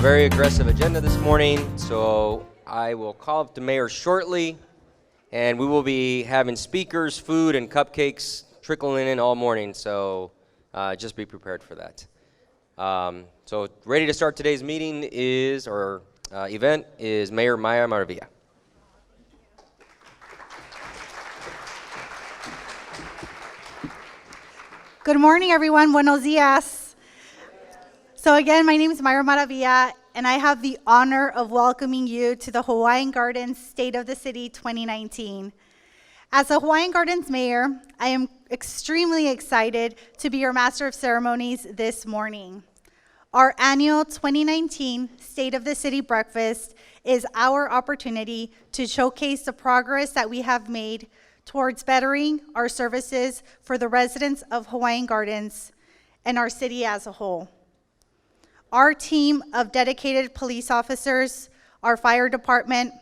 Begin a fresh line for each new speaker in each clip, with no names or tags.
very aggressive agenda this morning, so I will call up the mayor shortly, and we will be having speakers, food, and cupcakes trickling in all morning, so just be prepared for that. So ready to start today's meeting event is Mayor Maya Maravilla.
Good morning, everyone. Buenos dias. So again, my name is Mayra Maravilla, and I have the honor of welcoming you to the Hawaiian Gardens State of the City 2019. As the Hawaiian Gardens Mayor, I am extremely excited to be your Master of Ceremonies this morning. Our annual 2019 State of the City Breakfast is our opportunity to showcase the progress that we have made towards bettering our services for the residents of Hawaiian Gardens and our city as a whole. Our team of dedicated police officers, our fire department,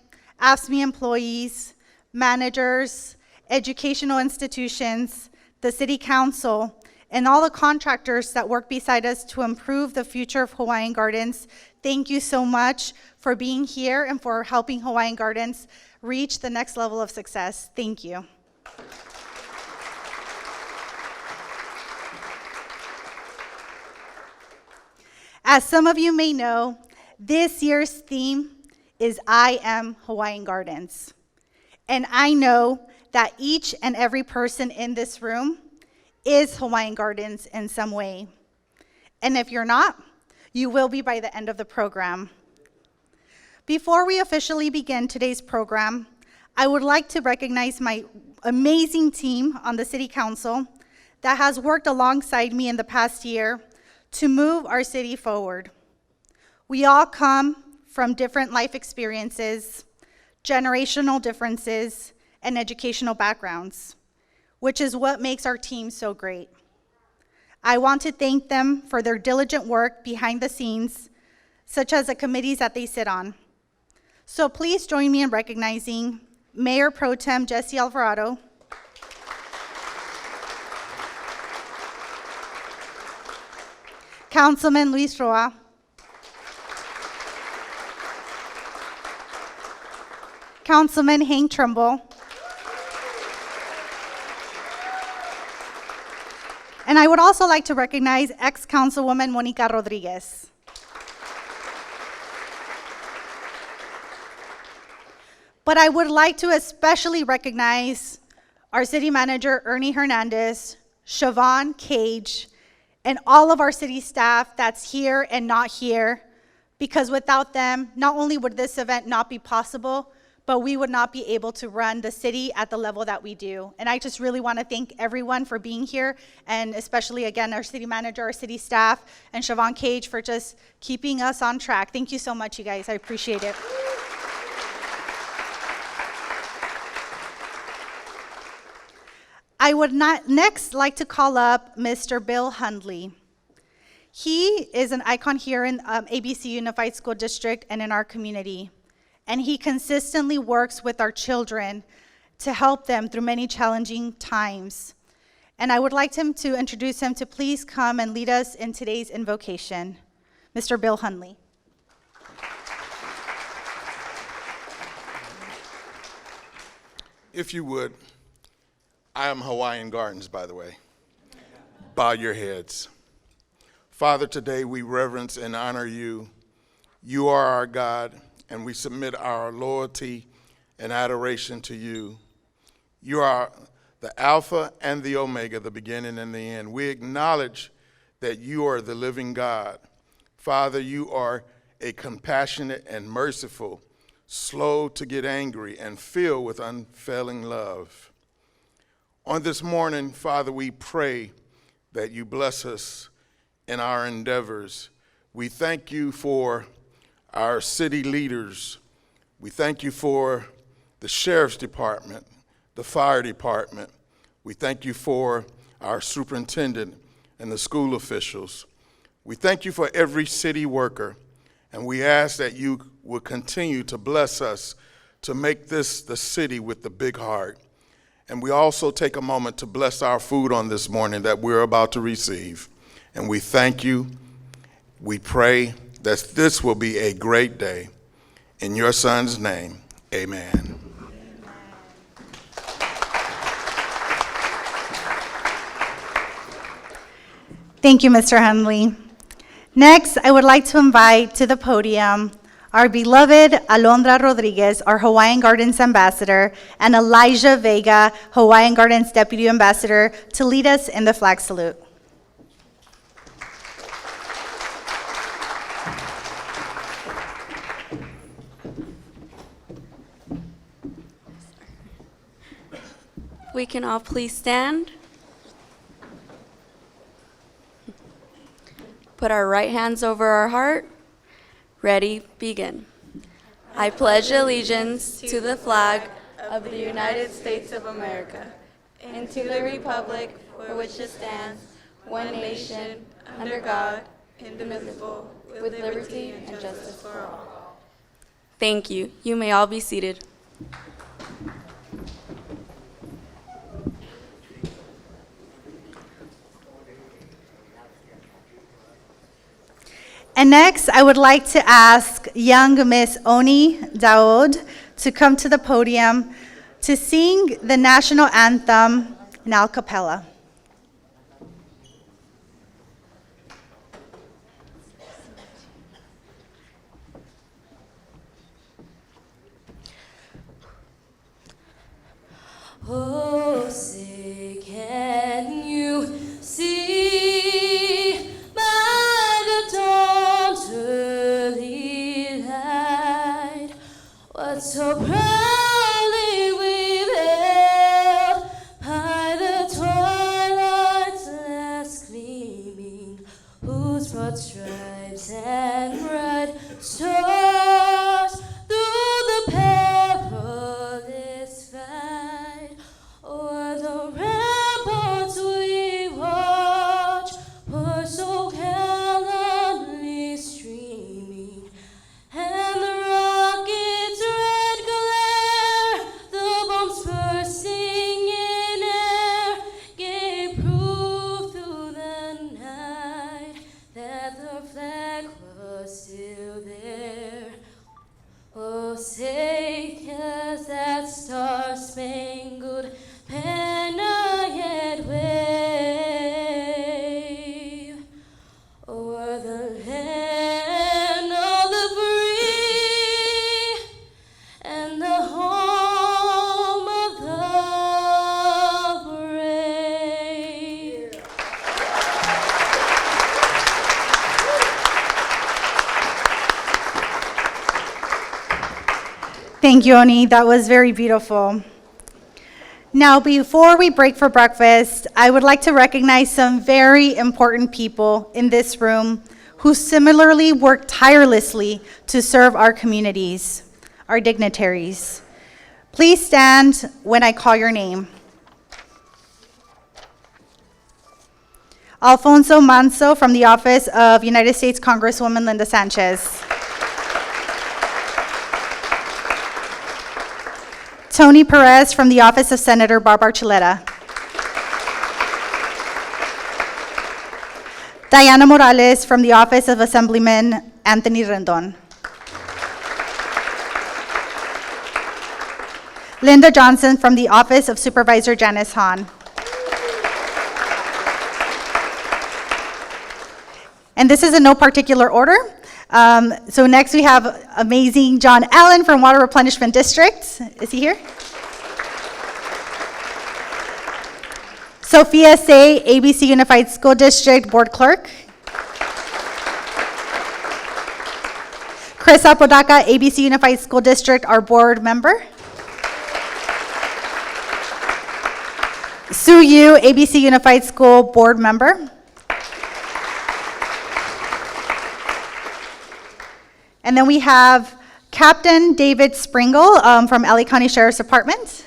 AFSCME employees, managers, educational institutions, the city council, and all the contractors that work beside us to improve the future of Hawaiian Gardens, thank you so much for being here and for helping Hawaiian Gardens reach the next level of success. Thank you. As some of you may know, this year's theme is I Am Hawaiian Gardens. And I know that each and every person in this room is Hawaiian Gardens in some way. And if you're not, you will be by the end of the program. Before we officially begin today's program, I would like to recognize my amazing team on the City Council that has worked alongside me in the past year to move our city forward. We all come from different life experiences, generational differences, and educational backgrounds, which is what makes our team so great. I want to thank them for their diligent work behind the scenes, such as the committees that they sit on. So please join me in recognizing Mayor Pro Tem Jesse Alvarado, Councilman Luis Roa, Councilman Hank Trumbull, and I would also like to recognize ex-Councilwoman Monica Rodriguez. But I would like to especially recognize our city manager, Ernie Hernandez, Siobhan Cage, and all of our city staff that's here and not here, because without them, not only would this event not be possible, but we would not be able to run the city at the level that we do. And I just really want to thank everyone for being here, and especially, again, our city manager, our city staff, and Siobhan Cage for just keeping us on track. Thank you so much, you guys. I appreciate it. I would next like to call up Mr. Bill Hundley. He is an icon here in ABC Unified School District and in our community. And he consistently works with our children to help them through many challenging times. And I would like him to introduce him to please come and lead us in today's invocation. Mr. Bill Hundley.
If you would, I am Hawaiian Gardens, by the way. Bow your heads. Father, today we reverence and honor you. You are our God, and we submit our loyalty and adoration to you. You are the Alpha and the Omega, the beginning and the end. We acknowledge that you are the living God. Father, you are a compassionate and merciful, slow to get angry, and filled with unfailing love. On this morning, Father, we pray that you bless us in our endeavors. We thank you for our city leaders. We thank you for the sheriff's department, the fire department. We thank you for our superintendent and the school officials. We thank you for every city worker, and we ask that you will continue to bless us to make this the city with the big heart. And we also take a moment to bless our food on this morning that we're about to receive. And we thank you, we pray, that this will be a great day. In your son's name, amen.
Thank you, Mr. Henley. Next, I would like to invite to the podium our beloved Alondra Rodriguez, our Hawaiian Gardens ambassador, and Elijah Vega, Hawaiian Gardens deputy ambassador, to lead us in the flag salute.
We can all please stand. Put our right hands over our heart. Ready, begin. I pledge allegiance to the flag of the United States of America and to the republic for which it stands, one nation, under God, indivisible, with liberty and justice for all. Thank you. You may all be seated.
And next, I would like to ask young Miss Oni Daoud to come to the podium to sing the national anthem in a cappella.
Oh, say, can you see by the dawn's early light what so proudly we hailed by the twilight's last gleaming, whose broad stripes and bright stars through the perilous fight o'er the ramparts we watch were so gallantly streaming, and the rocket's red glare, the bombs bursting in air, gave proof through the night that the flag was still there. Oh, say, does that star-spangled banner yet wave o'er the land of the free and the home of the brave?
Thank you, Oni. That was very beautiful. Now, before we break for breakfast, I would like to recognize some very important people in this room who similarly work tirelessly to serve our communities, our dignitaries. Please stand when I call your name. Alfonso Manso from the Office of United States Congresswoman Linda Sanchez. Tony Perez from the Office of Senator Barb Archuleta. Diana Morales from the Office of Assemblyman Anthony Rendon. Linda Johnson from the Office of Supervisor Janice Hahn. And this is in no particular order. So next we have amazing John Allen from Water Replenishment District. Is he here? Sophia Say, ABC Unified School District Board Clerk. Chris Apodaca, ABC Unified School District, our board member. Sue Yu, ABC Unified School Board member. And then we have Captain David Springle from LA County Sheriff's Department.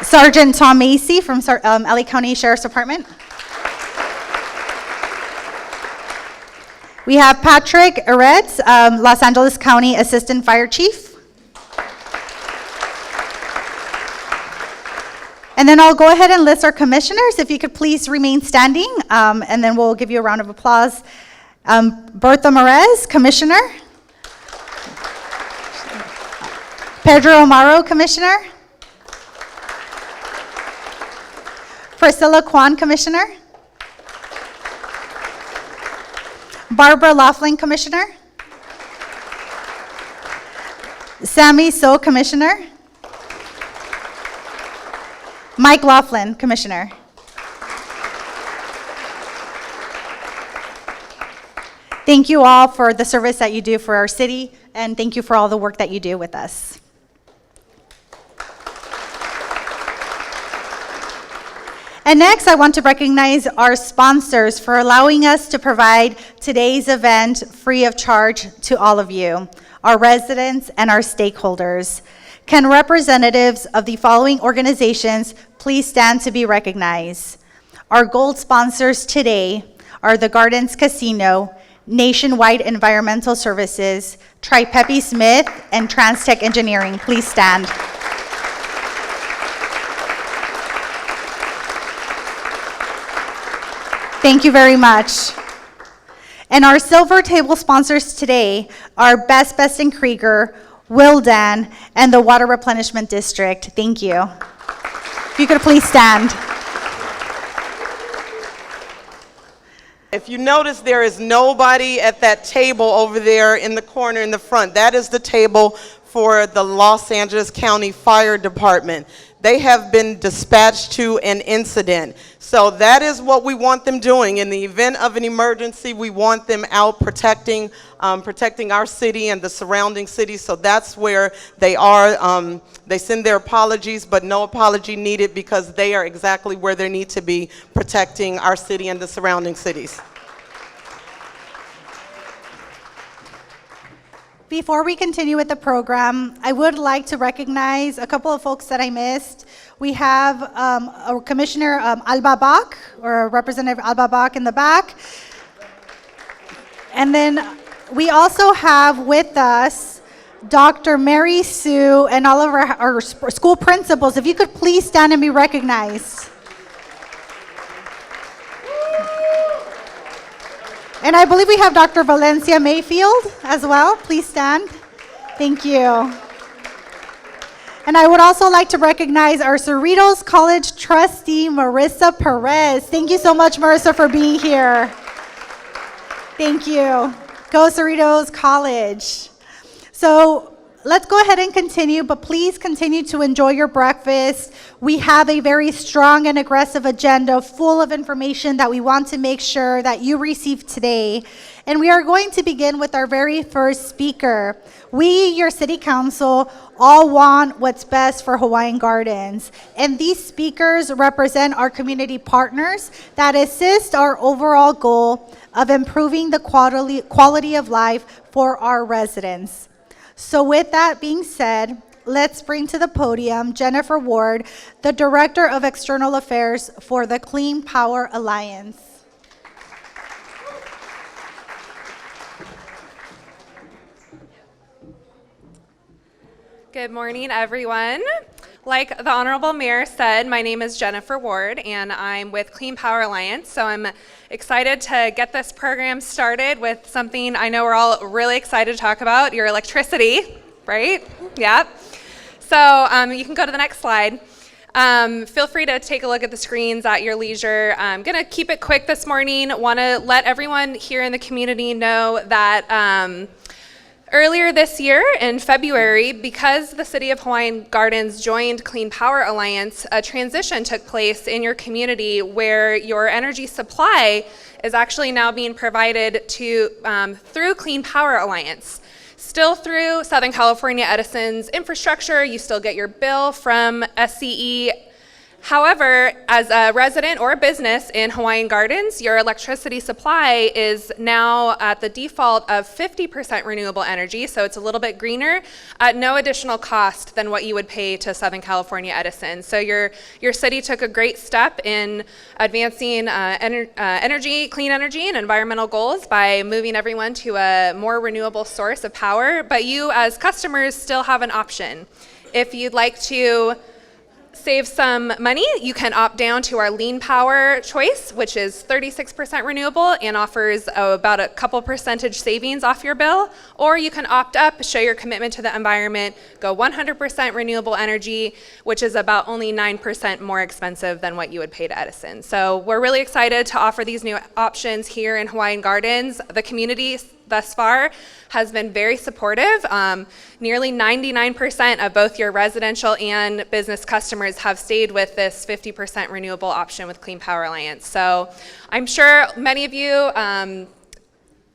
Sergeant Tom Macy from LA County Sheriff's Department. We have Patrick Eretz, Los Angeles County Assistant Fire Chief. And then I'll go ahead and list our commissioners. If you could please remain standing, and then we'll give you a round of applause. Bertha Merez, Commissioner. Pedro Amaro, Commissioner. Priscilla Kwan, Commissioner. Barbara Laughlin, Commissioner. Sammy So, Commissioner. Mike Laughlin, Commissioner. Thank you all for the service that you do for our city, and thank you for all the work that you do with us. And next, I want to recognize our sponsors for allowing us to provide today's event free of charge to all of you, our residents and our stakeholders. Can representatives of the following organizations please stand to be recognized? Our gold sponsors today are the Gardens Casino, Nationwide Environmental Services, Tripepi Smith, and Transtech Engineering. Please stand. Thank you very much. And our silver table sponsors today are Best and Krieger, Wildan, and the Water Replenishment District. Thank you. If you could please stand.
If you notice, there is nobody at that table over there in the corner in the front. That is the table for the Los Angeles County Fire Department. They have been dispatched to an incident. So that is what we want them doing. In the event of an emergency, we want them out protecting our city and the surrounding cities. So that's where they are. They send their apologies, but no apology needed because they are exactly where they need to be, protecting our city and the surrounding cities.
Before we continue with the program, I would like to recognize a couple of folks that I missed. We have our Commissioner Alba Bach, or Representative Alba Bach in the back. And then we also have with us Dr. Mary Sue and all of our school principals. If you could please stand and be recognized. And I believe we have Dr. Valencia Mayfield as well. Please stand. Thank you. And I would also like to recognize our Cerritos College trustee, Marissa Perez. Thank you so much, Marissa, for being here. Thank you. Go Cerritos College. So let's go ahead and continue, but please continue to enjoy your breakfast. We have a very strong and aggressive agenda full of information that we want to make sure that you receive today. And we are going to begin with our very first speaker. We, your city council, all want what's best for Hawaiian Gardens. And these speakers represent our community partners that assist our overall goal of improving the quality of life for our residents. So with that being said, let's bring to the podium Jennifer Ward, the Director of External Affairs for the Clean Power Alliance.
Good morning, everyone. Like the Honorable Mayor said, my name is Jennifer Ward, and I'm with Clean Power Alliance. So I'm excited to get this program started with something I know we're all really excited to talk about, your electricity, right? Yeah. So you can go to the next slide. Feel free to take a look at the screens at your leisure. I'm going to keep it quick this morning. Want to let everyone here in the community know that earlier this year in February, because the City of Hawaiian Gardens joined Clean Power Alliance, a transition took place in your community where your energy supply is actually now being provided to through Clean Power Alliance. Still through Southern California Edison's infrastructure, you still get your bill from SCE. However, as a resident or a business in Hawaiian Gardens, your electricity supply is now at the default of 50% renewable energy, so it's a little bit greener at no additional cost than what you would pay to Southern California Edison. So your city took a great step in advancing energy, clean energy and environmental goals by moving everyone to a more renewable source of power, but you as customers still have an option. If you'd like to save some money, you can opt down to our lean power choice, which is 36% renewable and offers about a couple percentage savings off your bill. Or you can opt up, show your commitment to the environment, go 100% renewable energy, which is about only 9% more expensive than what you would pay to Edison. So we're really excited to offer these new options here in Hawaiian Gardens. The community thus far has been very supportive. Nearly 99% of both your residential and business customers have stayed with this 50% renewable option with Clean Power Alliance. So I'm sure many of you,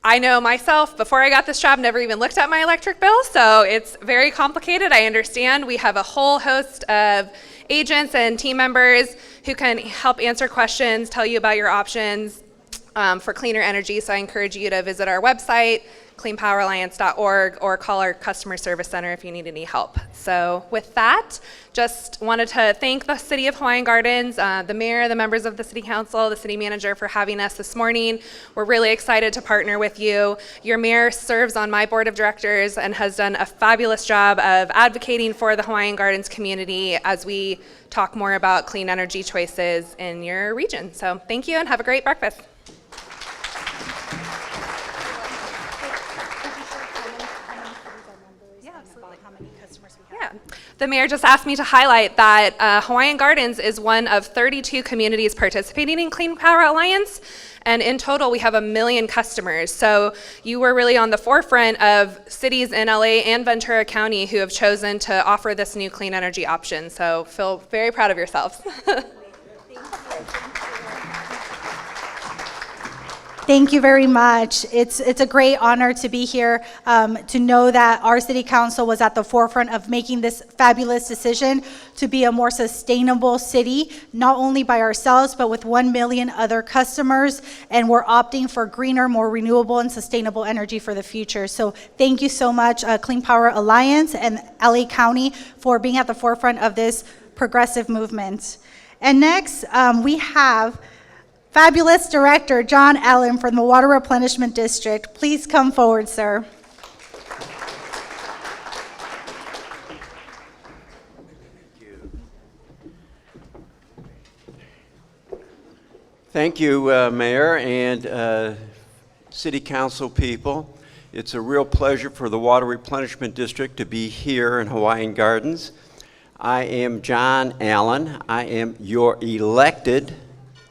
I know myself, before I got this job, never even looked at my electric bill, so it's very complicated. I understand. We have a whole host of agents and team members who can help answer questions, tell you about your options for cleaner energy. So I encourage you to visit our website, cleanpoweralliance.org, or call our customer service center if you need any help. So with that, just wanted to thank the City of Hawaiian Gardens, the mayor, the members of the city council, the city manager for having us this morning. We're really excited to partner with you. Your mayor serves on my board of directors and has done a fabulous job of advocating for the Hawaiian Gardens community as we talk more about clean energy choices in your region. So thank you and have a great breakfast. Yeah. The mayor just asked me to highlight that Hawaiian Gardens is one of 32 communities participating in Clean Power Alliance, and in total we have 1 million customers. So you were really on the forefront of cities in LA and Ventura County who have chosen to offer this new clean energy option. So feel very proud of yourselves.
Thank you very much. It's a great honor to be here, to know that our city council was at the forefront of making this fabulous decision to be a more sustainable city, not only by ourselves, but with 1 million other customers, and we're opting for greener, more renewable and sustainable energy for the future. So thank you so much, Clean Power Alliance and LA County, for being at the forefront of this progressive movement. And next, we have fabulous Director John Allen from the Water Replenishment District. Please come forward, sir.
Thank you, Mayor and City Council people. It's a real pleasure for the Water Replenishment District to be here in Hawaiian Gardens. I am John Allen. I am your elected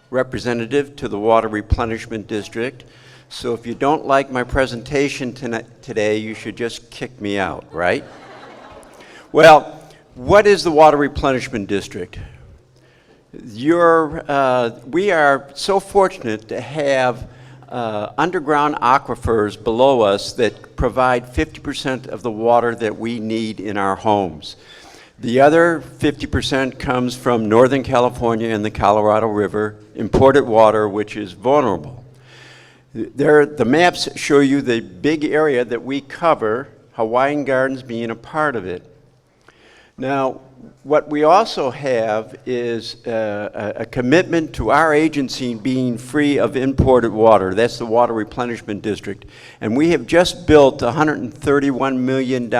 representative to the Water Replenishment District. So if you don't like my presentation today, you should just kick me out, right? Well, what is the Water Replenishment District? We are so fortunate to have underground aquifers below us that provide 50% of the water that we need in our homes. The other 50% comes from Northern California and the Colorado River, imported water, which is vulnerable. The maps show you the big area that we cover, Hawaiian Gardens being a part of it. Now, what we also have is a commitment to our agency being free of imported water. That's the Water Replenishment District. And we have just built a $131 million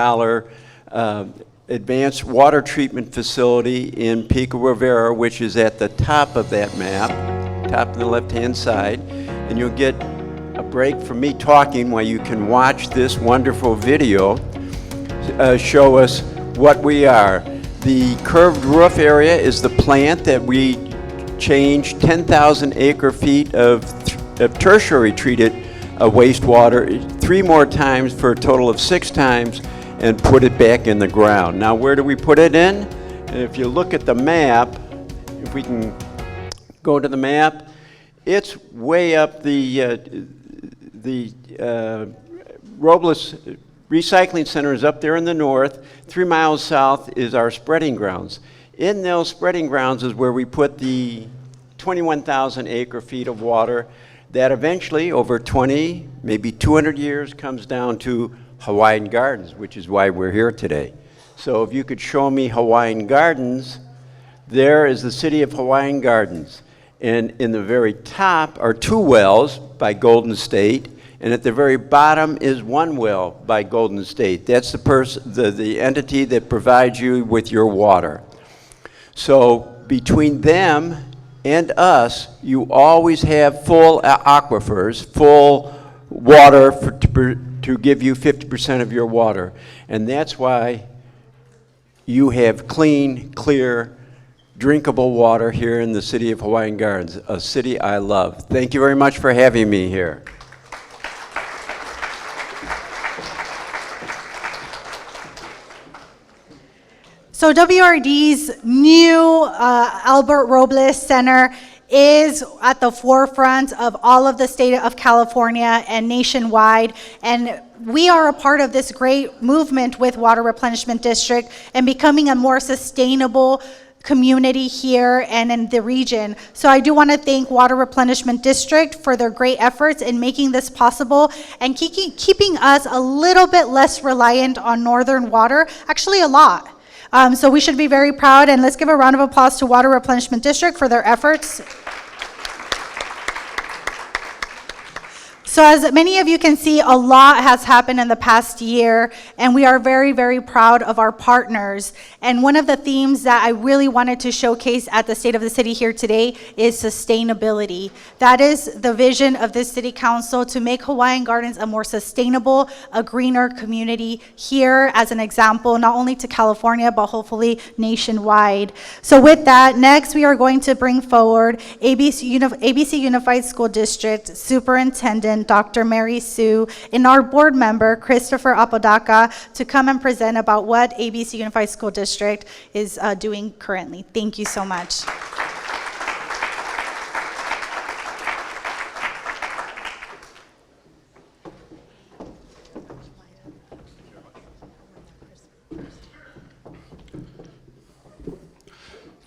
advanced water treatment facility in Pico Rivera, which is at the top of that map, top of the left-hand side. And you'll get a break from me talking while you can watch this wonderful video show us what we are. The curved roof area is the plant that we changed 10,000 acre feet of tertiary treated wastewater 3 more times for a total of 6 times and put it back in the ground. Now, where do we put it in? And if you look at the map, if we can go to the map, it's way up the Robles Recycling Center is up there in the north. 3 miles south is our spreading grounds. In those spreading grounds is where we put the 21,000 acre feet of water that eventually, over 20, maybe 200 years, comes down to Hawaiian Gardens, which is why we're here today. So if you could show me Hawaiian Gardens, there is the city of Hawaiian Gardens. And in the very top are 2 wells by Golden State, and at the very bottom is 1 well by Golden State. That's the entity that provides you with your water. So between them and us, you always have full aquifers, full water to give you 50% of your water. And that's why you have clean, clear, drinkable water here in the city of Hawaiian Gardens, a city I love. Thank you very much for having me here.
So WRD's new Albert Robles Center is at the forefront of all of the state of California and nationwide. And we are a part of this great movement with Water Replenishment District and becoming a more sustainable community here and in the region. So I do want to thank Water Replenishment District for their great efforts in making this possible and keeping us a little bit less reliant on northern water, actually a lot. So we should be very proud, and let's give a round of applause to Water Replenishment District for their efforts. So as many of you can see, a lot has happened in the past year, and we are very, very proud of our partners. And one of the themes that I really wanted to showcase at the State of the City here today is sustainability. That is the vision of this City Council, to make Hawaiian Gardens a more sustainable, a greener community here as an example, not only to California, but hopefully nationwide. So with that, next we are going to bring forward ABC Unified School District Superintendent Dr. Mary Sue and our board member, Christopher Apodaca, to come and present about what ABC Unified School District is doing currently. Thank you so much.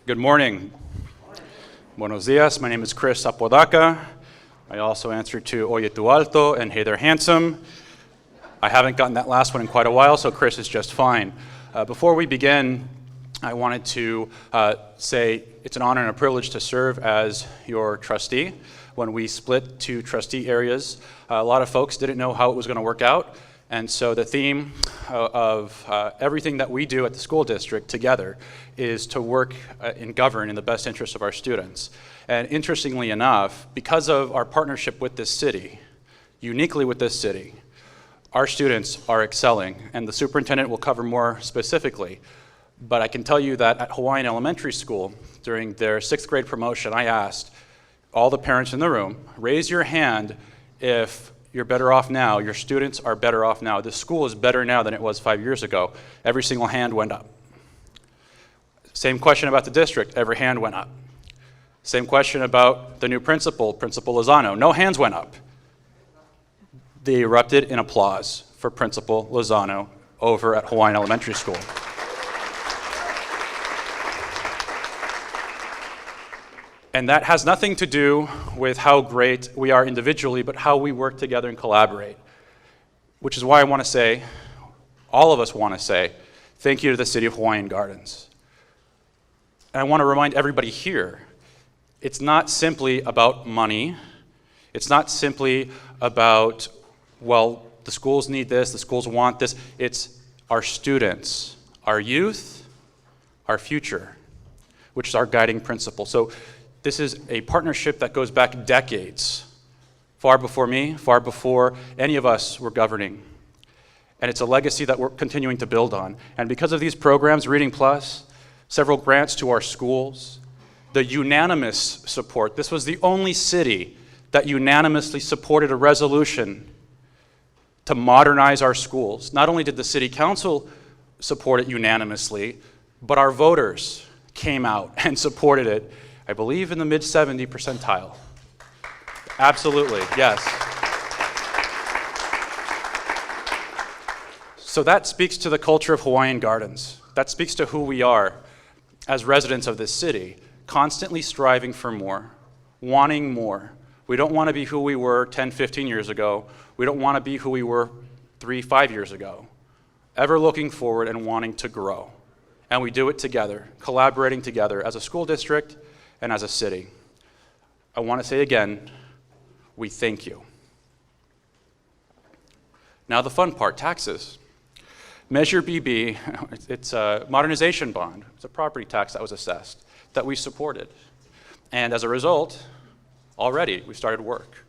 Good morning. Buenos dias. My name is Chris Apodaca. I also answer to Oye Tu Alto and Hey There Handsome. I haven't gotten that last one in quite a while, so Chris is just fine. Before we begin, I wanted to say it's an honor and a privilege to serve as your trustee. When we split to trustee areas, a lot of folks didn't know how it was going to work out. And so the theme of everything that we do at the school district together is to work and govern in the best interest of our students. And interestingly enough, because of our partnership with this city, uniquely with this city, our students are excelling. And the superintendent will cover more specifically. But I can tell you that at Hawaiian Elementary School, during their 6th grade promotion, I asked all the parents in the room, raise your hand if you're better off now, your students are better off now. The school is better now than it was 5 years ago. Every single hand went up. Same question about the district, every hand went up. Same question about the new principal, Principal Lozano. No hands went up. They erupted in applause for Principal Lozano over at Hawaiian Elementary School. And that has nothing to do with how great we are individually, but how we work together and collaborate. Which is why I want to say, all of us want to say, thank you to the City of Hawaiian Gardens. And I want to remind everybody here, it's not simply about money. It's not simply about, well, the schools need this, the schools want this. It's our students, our youth, our future, which is our guiding principle. So this is a partnership that goes back decades, far before me, far before any of us were governing. And it's a legacy that we're continuing to build on. And because of these programs, Reading Plus, several grants to our schools, the unanimous support, this was the only city that unanimously supported a resolution to modernize our schools. Not only did the city council support it unanimously, but our voters came out and supported it, I believe in the mid-70 percentile. Absolutely, yes. So that speaks to the culture of Hawaiian Gardens. That speaks to who we are as residents of this city, constantly striving for more, wanting more. We don't want to be who we were 10, 15 years ago. We don't want to be who we were 3, 5 years ago. Ever looking forward and wanting to grow. And we do it together, collaborating together as a school district and as a city. I want to say again, we thank you. Now the fun part, taxes. Measure BB, it's a modernization bond. It's a property tax that was assessed that we supported. And as a result, already we started work.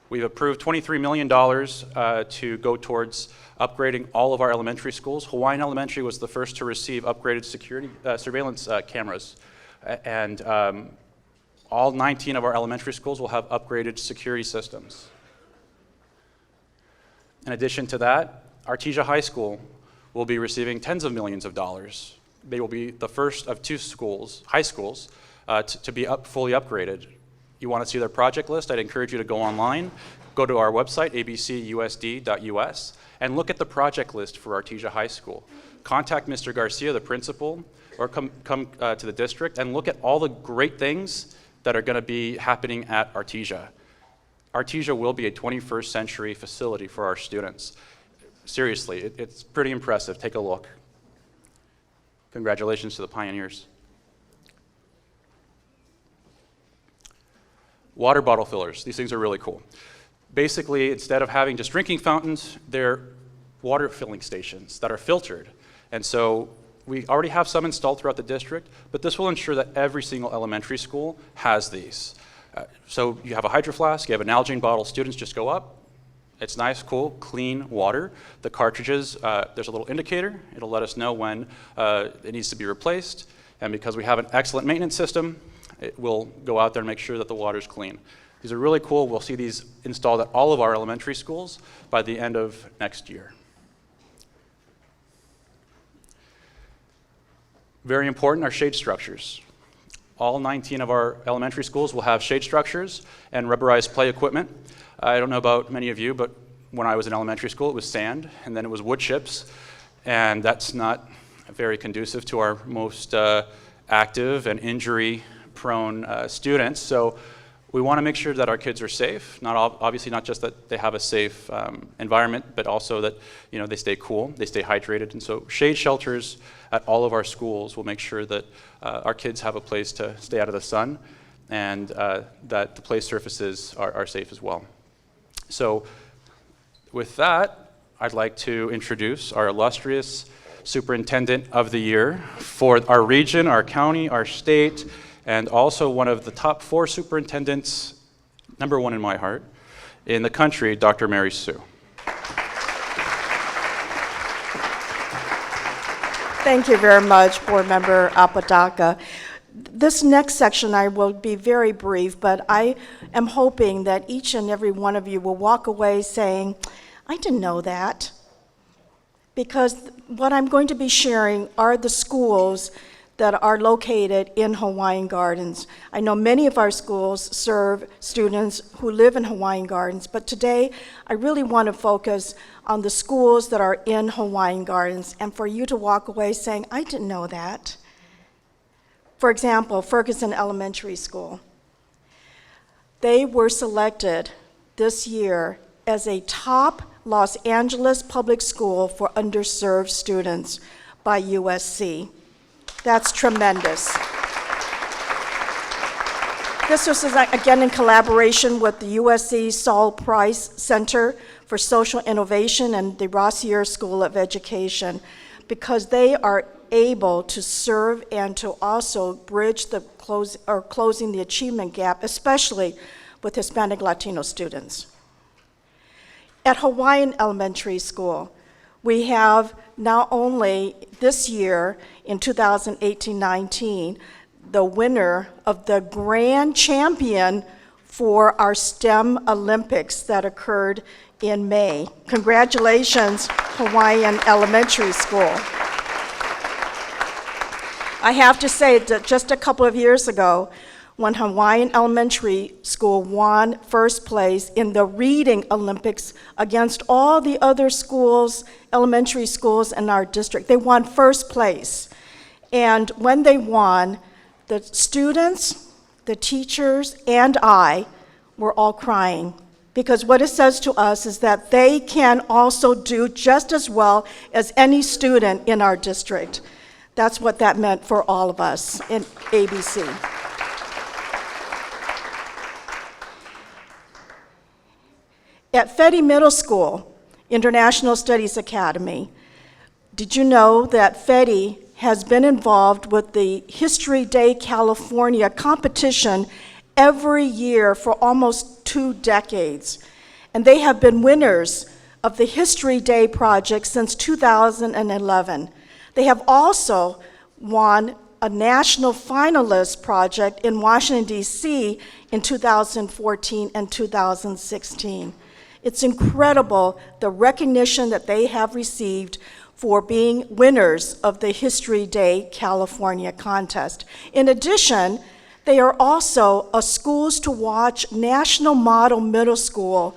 We've approved $23 million to go towards upgrading all of our elementary schools. Hawaiian Elementary was the first to receive upgraded security surveillance cameras. And all 19 of our elementary schools will have upgraded security systems. In addition to that, Artesia High School will be receiving tens of millions of dollars. They will be the first of two schools, high schools, to be fully upgraded. You want to see their project list? I'd encourage you to go online, go to our website, abcusd.us, and look at the project list for Artesia High School. Contact Mr. Garcia, the principal, or come to the district and look at all the great things that are going to be happening at Artesia. Artesia will be a 21st century facility for our students. Seriously, it's pretty impressive. Take a look. Congratulations to the pioneers. Water bottle fillers. These things are really cool. Basically, instead of having just drinking fountains, they're water filling stations that are filtered. And so we already have some installed throughout the district, but this will ensure that every single elementary school has these. So you have a hydro flask, you have an Nalgene bottle, students just go up. It's nice, cool, clean water. The cartridges, there's a little indicator. It'll let us know when it needs to be replaced. And because we have an excellent maintenance system, it will go out there and make sure that the water's clean. These are really cool. We'll see these installed at all of our elementary schools by the end of next year. Very important are shade structures. All 19 of our elementary schools will have shade structures and rubberized play equipment. I don't know about many of you, but when I was in elementary school, it was sand, and then it was wood chips, and that's not very conducive to our most active and injury-prone students. So we want to make sure that our kids are safe. Obviously not just that they have a safe environment, but also that they stay cool, they stay hydrated. And so shade shelters at all of our schools will make sure that our kids have a place to stay out of the sun, and that the play surfaces are safe as well. So with that, I'd like to introduce our illustrious Superintendent of the Year for our region, our county, our state, and also one of the top 4 superintendents, number 1 in my heart, in the country, Dr. Mary Sue.
Thank you very much, Board Member Apodaca. This next section I will be very brief, but I am hoping that each and every one of you will walk away saying, I didn't know that. Because what I'm going to be sharing are the schools that are located in Hawaiian Gardens. I know many of our schools serve students who live in Hawaiian Gardens, but today I really want to focus on the schools that are in Hawaiian Gardens, and for you to walk away saying, I didn't know that. For example, Ferguson Elementary School. They were selected this year as a top Los Angeles public school for underserved students by USC. That's tremendous. This was, again, in collaboration with the USC Saul Price Center for Social Innovation and the Rossier School of Education, because they are able to serve and to also bridge the closing the achievement gap, especially with Hispanic Latino students. At Hawaiian Elementary School, we have not only this year, in 2018-19, the winner of the grand champion for our STEM Olympics that occurred in May. Congratulations, Hawaiian Elementary School. I have to say that just a couple of years ago, when Hawaiian Elementary School won first place in the Reading Olympics against all the other schools, elementary schools in our district, they won first place. And when they won, the students, the teachers, and I were all crying, because what it says to us is that they can also do just as well as any student in our district. That's what that meant for all of us in ABC. At Fedi Middle School, International Studies Academy, Did you know that FEDI has been involved with the History Day California competition every year for almost 2 decades? And they have been winners of the History Day project since 2011. They have also won a national finalist project in Washington, D.C. in 2014 and 2016. It's incredible the recognition that they have received for being winners of the History Day California contest. In addition, they are also a Schools to Watch National Model Middle School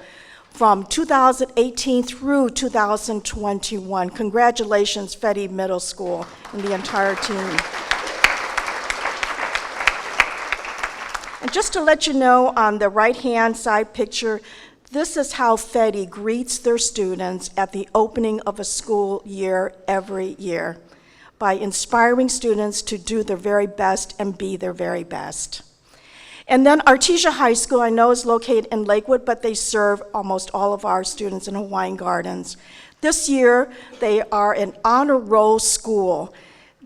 from 2018 through 2021. Congratulations, FEDI Middle School and the entire team. And just to let you know, on the right-hand side picture, this is how FEDI greets their students at the opening of a school year every year, by inspiring students to do their very best and be their very best. And then Artesia High School, I know, is located in Lakewood, but they serve almost all of our students in Hawaiian Gardens. This year, they are an honor roll school.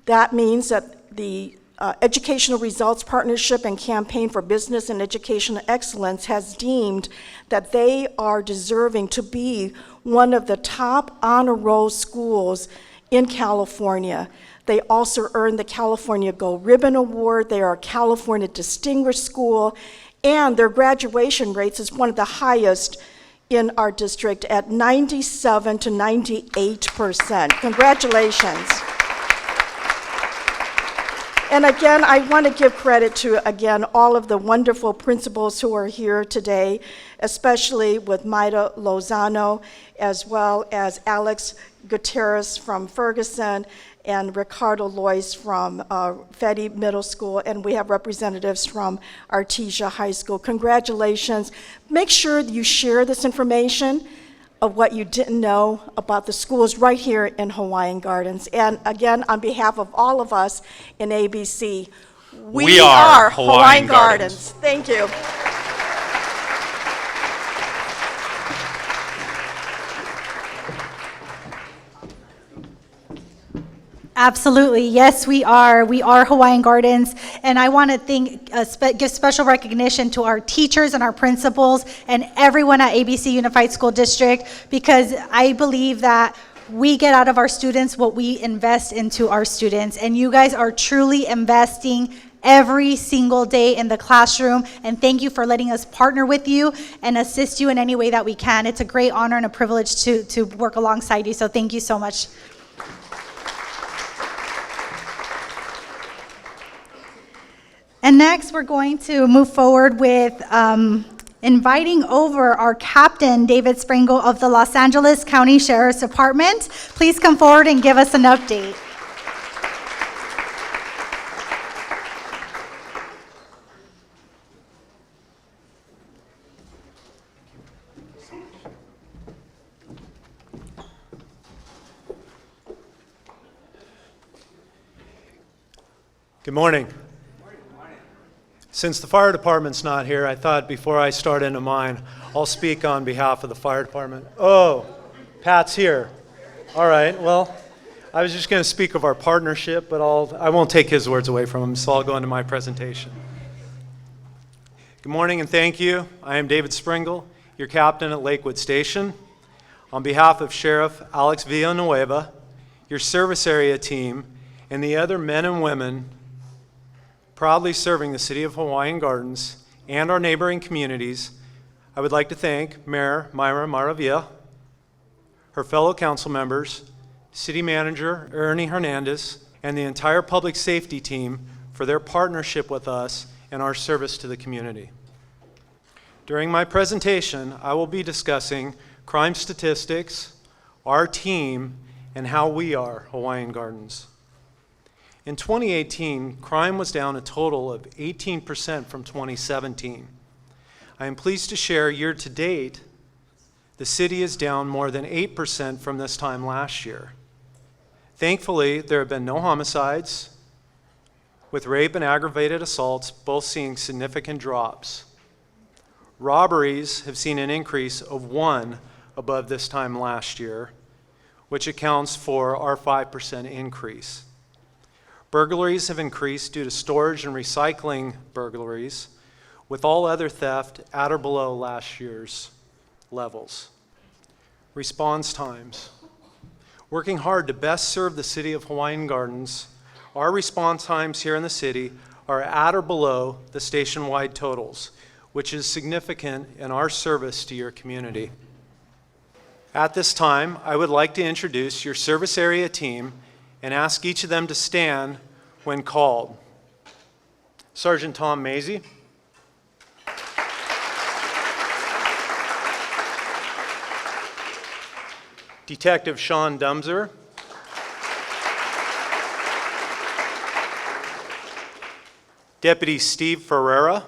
That means that the Educational Results Partnership and Campaign for Business and Educational Excellence has deemed that they are deserving to be one of the top honor roll schools in California. They also earned the California Gold Ribbon Award. They are a California Distinguished School, and their graduation rates is one of the highest in our district at 97 to 98%. Congratulations. And again, I want to give credit to, again, all of the wonderful principals who are here today, especially with Maida Lozano, as well as Alex Gutierrez from Ferguson, and Ricardo Lois from FEDI Middle School, and we have representatives from Artesia High School. Congratulations. Make sure that you share this information of what you didn't know about the schools right here in Hawaiian Gardens. And again, on behalf of all of us in ABC, we are Hawaiian Gardens. Thank you.
Absolutely. Yes, we are. We are Hawaiian Gardens. And I want to give special recognition to our teachers and our principals and everyone at ABC Unified School District, because I believe that we get out of our students what we invest into our students. And you guys are truly investing every single day in the classroom. And thank you for letting us partner with you and assist you in any way that we can. It's a great honor and a privilege to work alongside you. So thank you so much. And next, we're going to move forward with inviting over our captain, David Sprengel of the Los Angeles County Sheriff's Department. Please come forward and give us an update.
Good morning. Since the fire department's not here, I thought before I start into mine, I'll speak on behalf of the fire department. Oh, Pat's here. All right, well, I was just going to speak of our partnership, but I won't take his words away from him, so I'll go into my presentation. Good morning and thank you. I am David Sprengel, your captain at Lakewood Station. On behalf of Sheriff Alex Villanueva, your service area team, and the other men and women proudly serving the city of Hawaiian Gardens and our neighboring communities, I would like to thank Mayor Mayra Maravilla, her fellow council members, City Manager Ernie Hernandez, and the entire public safety team for their partnership with us and our service to the community. During my presentation, I will be discussing crime statistics, our team, and how we are Hawaiian Gardens. In 2018, crime was down a total of 18% from 2017. I am pleased to share year-to-date, the city is down more than 8% from this time last year. Thankfully, there have been no homicides, with rape and aggravated assaults both seeing significant drops. Robberies have seen an increase of 1 above this time last year, which accounts for our 5% increase. Burglaries have increased due to storage and recycling burglaries, with all other theft at or below last year's levels. Response times. Working hard to best serve the city of Hawaiian Gardens, our response times here in the city are at or below the station-wide totals, which is significant in our service to your community. At this time, I would like to introduce your service area team and ask each of them to stand when called. Sergeant Tom Mazie. Detective Sean Dumser. Deputy Steve Ferreira.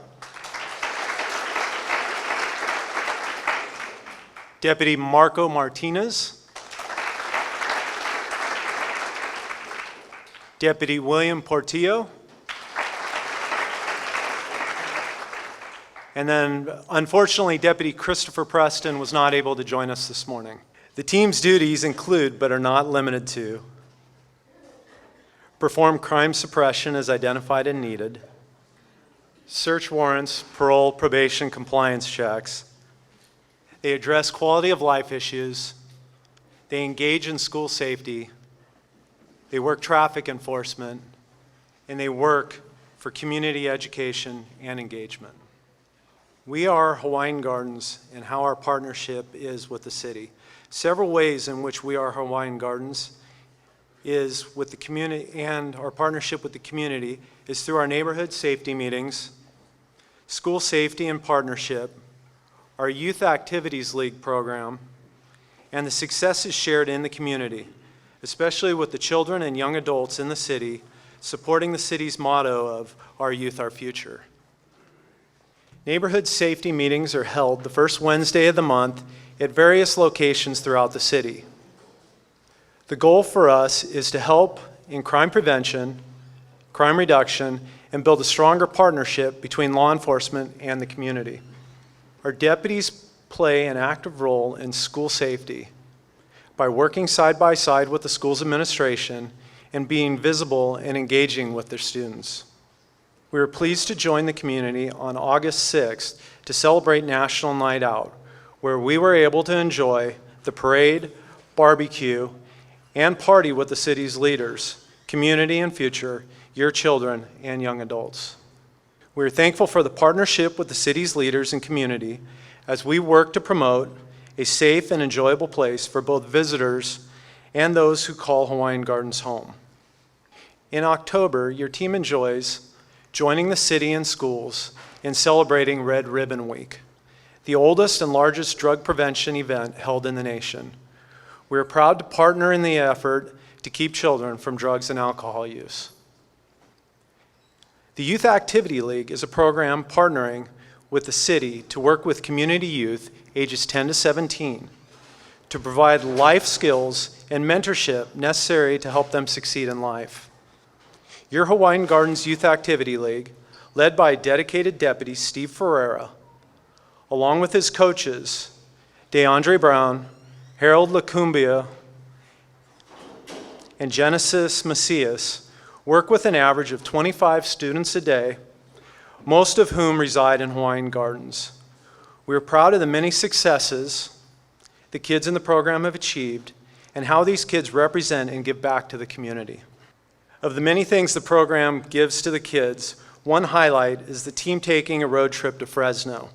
Deputy Marco Martinez. Deputy William Portillo. And then, unfortunately, Deputy Christopher Preston was not able to join us this morning. The team's duties include, but are not limited to, perform crime suppression as identified and needed, search warrants, parole, probation, compliance checks. They address quality of life issues. They engage in school safety. They work traffic enforcement. And they work for community education and engagement. We are Hawaiian Gardens and how our partnership is with the city. Several ways in which we are Hawaiian Gardens is with the community, and our partnership with the community is through our neighborhood safety meetings, school safety and partnership, our Youth Activities League program, and the successes shared in the community, especially with the children and young adults in the city, supporting the city's motto of Our Youth, Our Future. Neighborhood safety meetings are held the first Wednesday of the month at various locations throughout the city. The goal for us is to help in crime prevention, crime reduction, and build a stronger partnership between law enforcement and the community. Our deputies play an active role in school safety by working side by side with the school's administration and being visible and engaging with their students. We are pleased to join the community on August 6th to celebrate National Night Out, where we were able to enjoy the parade, barbecue, and party with the city's leaders, community and future, your children, and young adults. We are thankful for the partnership with the city's leaders and community as we work to promote a safe and enjoyable place for both visitors and those who call Hawaiian Gardens home. In October, your team enjoys joining the city and schools in celebrating Red Ribbon Week, the oldest and largest drug prevention event held in the nation. We are proud to partner in the effort to keep children from drugs and alcohol use. The Youth Activity League is a program partnering with the city to work with community youth ages 10 to 17 to provide life skills and mentorship necessary to help them succeed in life. Your Hawaiian Gardens Youth Activity League, led by dedicated deputy Steve Ferreira, along with his coaches, DeAndre Brown, Harold Lacumbia, and Genesis Macias, work with an average of 25 students a day, most of whom reside in Hawaiian Gardens. We are proud of the many successes the kids in the program have achieved and how these kids represent and give back to the community. Of the many things the program gives to the kids, one highlight is the team taking a road trip to Fresno,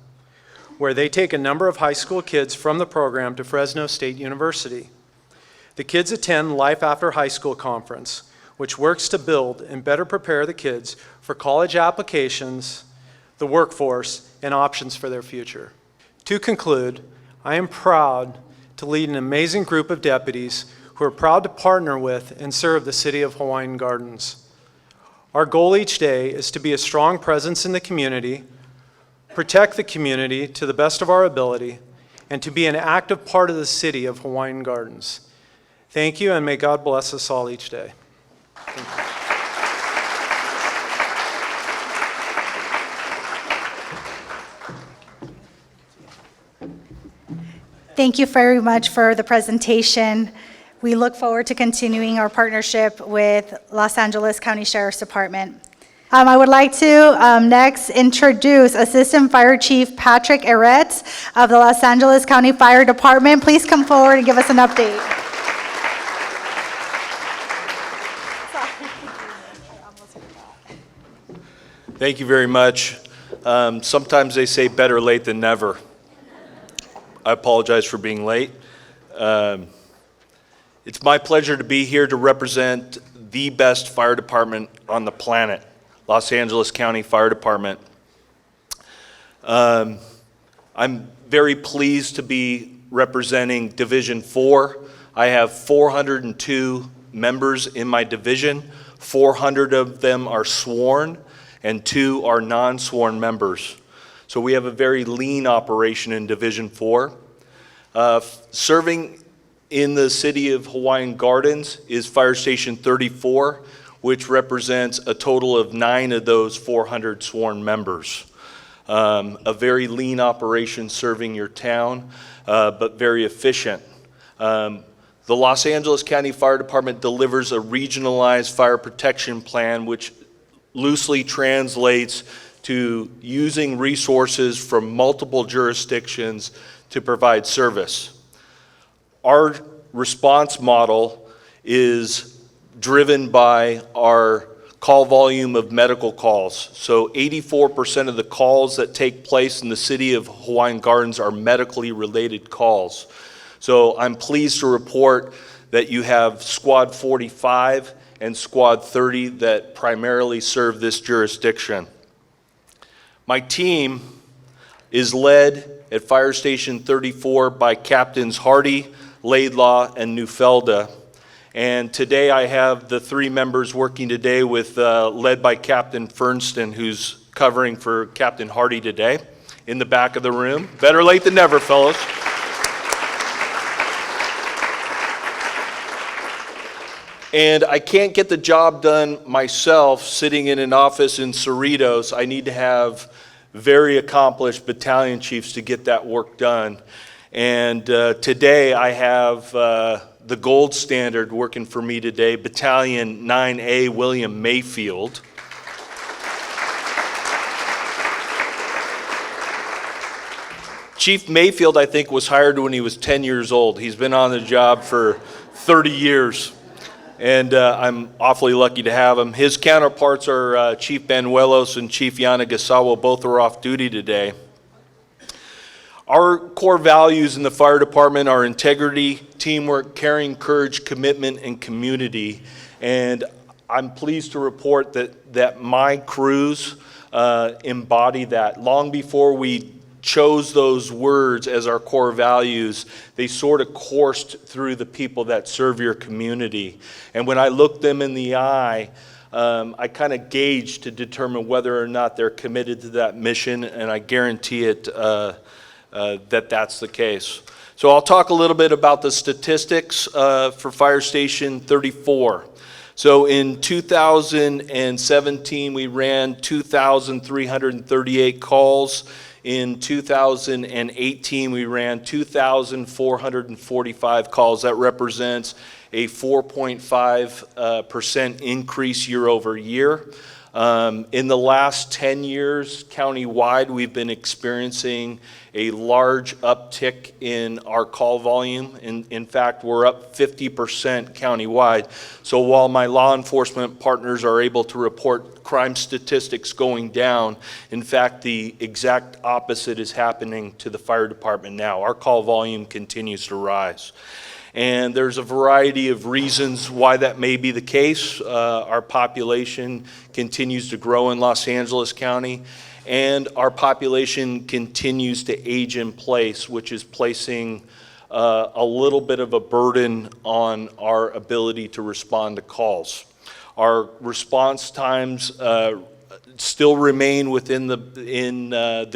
where they take a number of high school kids from the program to Fresno State University. The kids attend Life After High School Conference, which works to build and better prepare the kids for college applications, the workforce, and options for their future. To conclude, I am proud to lead an amazing group of deputies who are proud to partner with and serve the city of Hawaiian Gardens. Our goal each day is to be a strong presence in the community, protect the community to the best of our ability, and to be an active part of the city of Hawaiian Gardens. Thank you, and may God bless us all each day. Thank you.
Thank you very much for the presentation. we look forward to continuing our partnership with Los Angeles County Sheriff's Department. I would like to next introduce Assistant Fire Chief Patrick Eretz of the Los Angeles County Fire Department. Please come forward and give us an update.
Thank you very much. Sometimes they say better late than never. I apologize for being late. It's my pleasure to be here to represent the best fire department on the planet, Los Angeles County Fire Department. I'm very pleased to be representing Division 4. I have 402 members in my division. 400 of them are sworn, and 2 are non-sworn members. So we have a very lean operation in Division 4. Serving in the city of Hawaiian Gardens is Fire Station 34, which represents a total of 9 of those 400 sworn members. A very lean operation serving your town, but very efficient. The Los Angeles County Fire Department delivers a regionalized fire protection plan, which loosely translates to using resources from multiple jurisdictions to provide service. Our response model is driven by our call volume of medical calls. So 84% of the calls that take place in the city of Hawaiian Gardens are medically related calls. So I'm pleased to report that you have Squad 45 and Squad 30 that primarily serve this jurisdiction. My team is led at Fire Station 34 by Captains Hardy, Laidlaw, and Neufelda. And today I have the 3 members working today with led by Captain Fernston, who's covering for Captain Hardy today in the back of the room. Better late than never, fellows. And I can't get the job done myself sitting in an office in Cerritos. I need to have very accomplished battalion chiefs to get that work done. And today I have the gold standard working for me today, Battalion 9A William Mayfield. Chief Mayfield, I think, was hired when he was 10 years old. He's been on the job for 30 years. And I'm awfully lucky to have him. His counterparts are Chief Banuelos and Chief Yanagasawa. Both are off duty today. Our core values in the fire department are integrity, teamwork, caring, courage, commitment, and community. And I'm pleased to report that my crews embody that. Long before we chose those words as our core values, they sort of coursed through the people that serve your community. And when I look them in the eye, I kind of gauge to determine whether or not they're committed to that mission, and I guarantee it that that's the case. So I'll talk a little bit about the statistics for Fire Station 34. So in 2017, we ran 2,338 calls. In 2018, we ran 2,445 calls. That represents a 4.5% increase year over year. In the last 10 years, countywide, we've been experiencing a large uptick in our call volume. In fact, we're up 50% countywide. So while my law enforcement partners are able to report crime statistics going down, in fact, the exact opposite is happening to the fire department now. Our call volume continues to rise. And there's a variety of reasons why that may be the case. Our population continues to grow in Los Angeles County, and our population continues to age in place, which is placing a little bit of a burden on our ability to respond to calls. Our response times still remain within the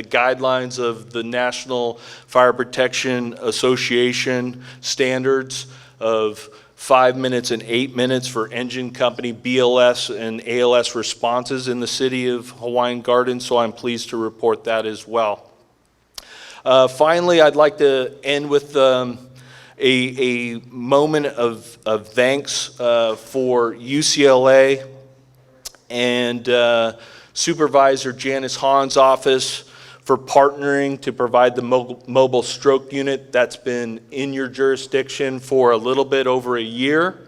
guidelines of the National Fire Protection Association standards of 5 minutes and 8 minutes for engine company BLS and ALS responses in the city of Hawaiian Gardens, so I'm pleased to report that as well. Finally, I'd like to end with a moment of thanks for UCLA and Supervisor Janice Hahn's office for partnering to provide the mobile stroke unit that's been in your jurisdiction for a little bit over a year.